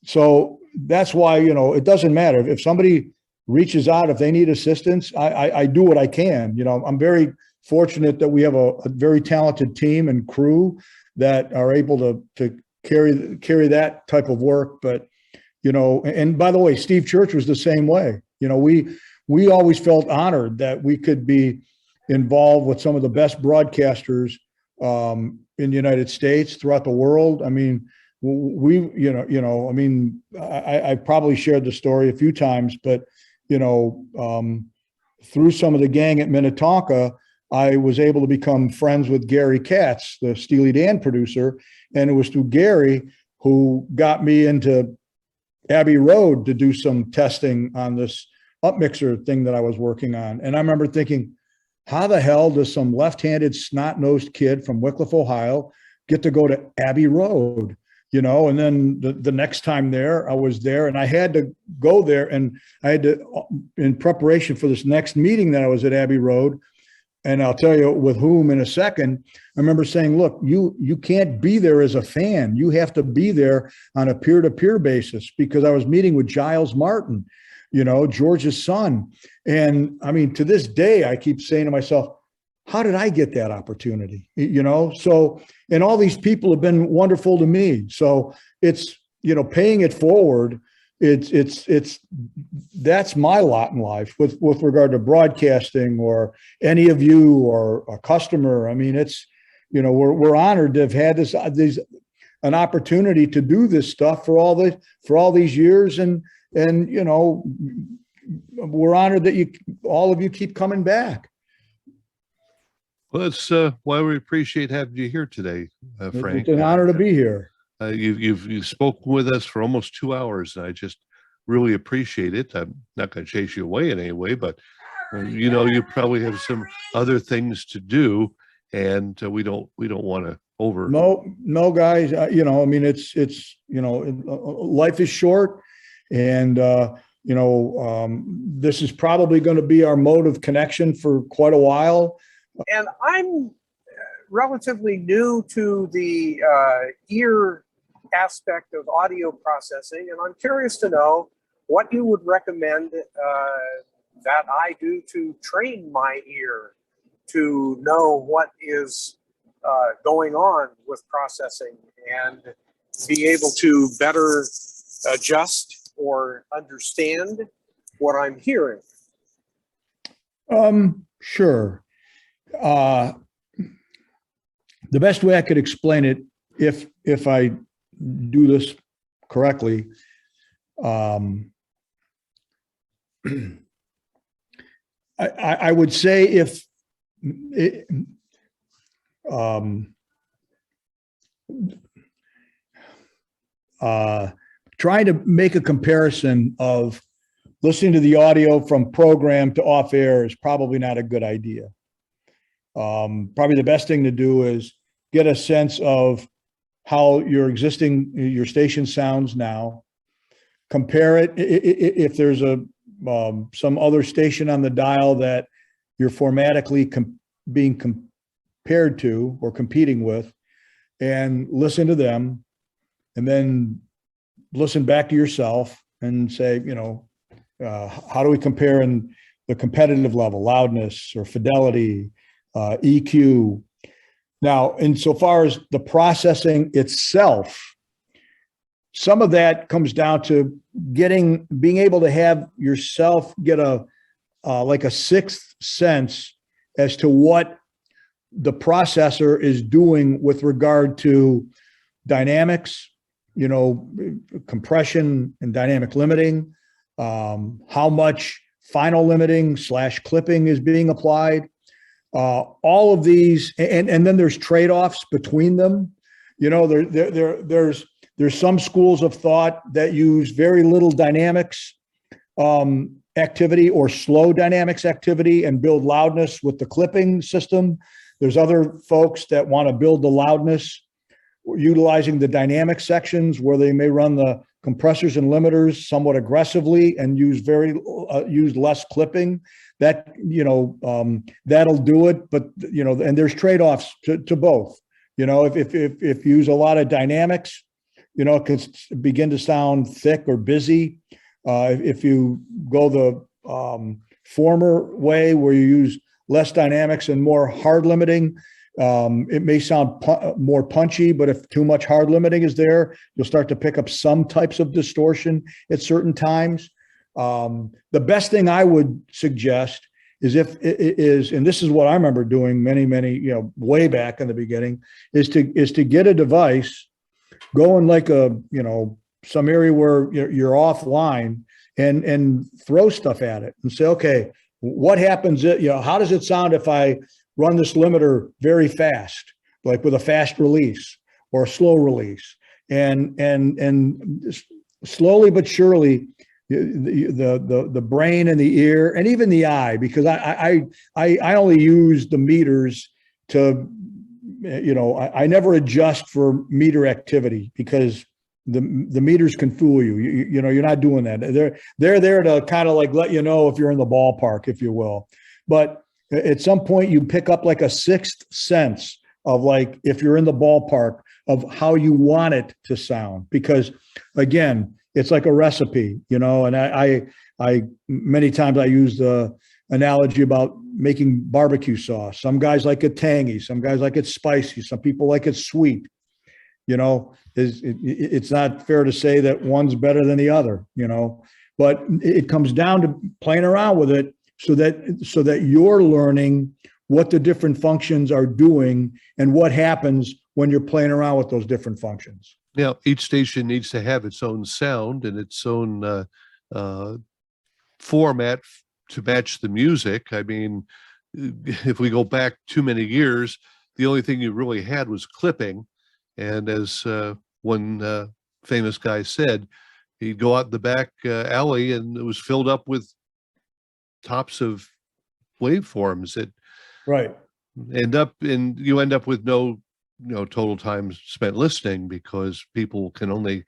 so that's why, you know, it doesn't matter. If somebody reaches out, if they need assistance, I do what I can. You know, I'm very fortunate that we have a very talented team and crew that are able to carry that type of work. But, you know, and by the way, Steve Church was the same way. You know, we always felt honored that we could be involved with some of the best broadcasters in the United States, throughout the world. I mean, I mean, I probably shared the story a few times, but, you know, through some of the gang at Minnetonka, I was able to become friends with Gary Katz, the Steely Dan producer. And it was through Gary who got me into Abbey Road to do some testing on this upmixer thing that I was working on. And I remember thinking, how the hell does some left-handed snot-nosed kid from Wickliffe, Ohio get to go to Abbey Road? You know, and then the next time there, I was there, and I had to go there, and I had to, in preparation for this next meeting that I was at Abbey Road, and I'll tell you with whom in a second, I remember saying, look, you can't be there as a fan. You have to be there on a peer-to-peer basis, because I was meeting with Giles Martin, you know, George's son. And I mean, to this day, I keep saying to myself, how did I get that opportunity? You know, so, and all these people have been wonderful to me. So it's, you know, paying it forward. It's that's my lot in life with regard to broadcasting or any of you or a customer. I mean, it's, you know, we're honored to have had an opportunity to do this stuff for all these years. And, you know, we're honored that all of you keep coming back. Well, that's why we appreciate having you here today, Frank. It's an honor to be here. You've spoken with us for almost 2 hours, and I just really appreciate it. I'm not going to chase you away in any way, but you know, you probably have some other things to do, and we don't want to over. No, guys. You know, I mean, it's you know, life is short, and you know, this is probably going to be our mode of connection for quite a while. And I'm relatively new to the ear aspect of audio processing, and I'm curious to know what you would recommend that I do to train my ear to know what is going on with processing and be able to better adjust or understand what I'm hearing. Sure. The best way I could explain it, if I do this correctly, I would say if trying to make a comparison of listening to the audio from program to off air is probably not a good idea. Probably the best thing to do is get a sense of how your station sounds now. Compare it if there's some other station on the dial that you're formatically being compared to or competing with, and listen to them, and then listen back to yourself and say, how do we compare in the competitive level, loudness or fidelity, EQ. Now, insofar as the processing itself, some of that comes down to being able to have yourself get like a sixth sense as to what the processor is doing with regard to dynamics, compression and dynamic limiting, how much final limiting / clipping is being applied. All of these, and then there's trade-offs between them. There's some schools of thought that use very little dynamics activity or slow dynamics activity and build loudness with the clipping system. There's other folks that want to build the loudness utilizing the dynamic sections where they may run the compressors and limiters somewhat aggressively and use less clipping. That that'll do it, but and there's trade-offs to both. If you use a lot of dynamics, it can begin to sound thick or busy. If you go the former way where you use less dynamics and more hard limiting, it may sound more punchy, but if too much hard limiting is there, you'll start to pick up some types of distortion at certain times. The best thing I would suggest is and this is what I remember doing many, way back in the beginning, is to get a device, go in like some area where you're offline and throw stuff at it and say, okay, what happens? How does it sound if I run this limiter very fast, like with a fast release or a slow release, and slowly but surely, the brain and the ear and even the eye, because I only use the meters to, I never adjust for meter activity because the meters can fool you. You're not doing that. They're there to kind of like let you know if you're in the ballpark, if you will. But at some point you pick up like a sixth sense of like, if you're in the ballpark of how you want it to sound, because again, it's like a recipe, and I many times I use the analogy about making barbecue sauce. Some guys like it tangy, some guys like it spicy, some people like it sweet. It's not fair to say that one's better than the other, but it comes down to playing around with it so that you're learning what the different functions are doing and what happens when you're playing around with those different functions. Yeah, each station needs to have its own sound and its own format to match the music. I mean, if we go back too many years, the only thing you really had was clipping. And as one famous guy said, he'd go out the back alley and it was filled up with tops of waveforms that right you end up with no total time spent listening, because people can only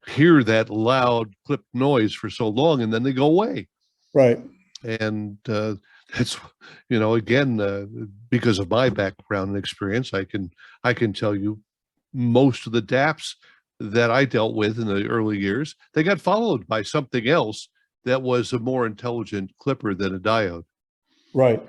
hear that loud clipped noise for so long and then they go away. Right. And that's, again, because of my background and experience, I can tell you most of the DAPs that I dealt with in the early years, they got followed by something else that was a more intelligent clipper than a diode. Right.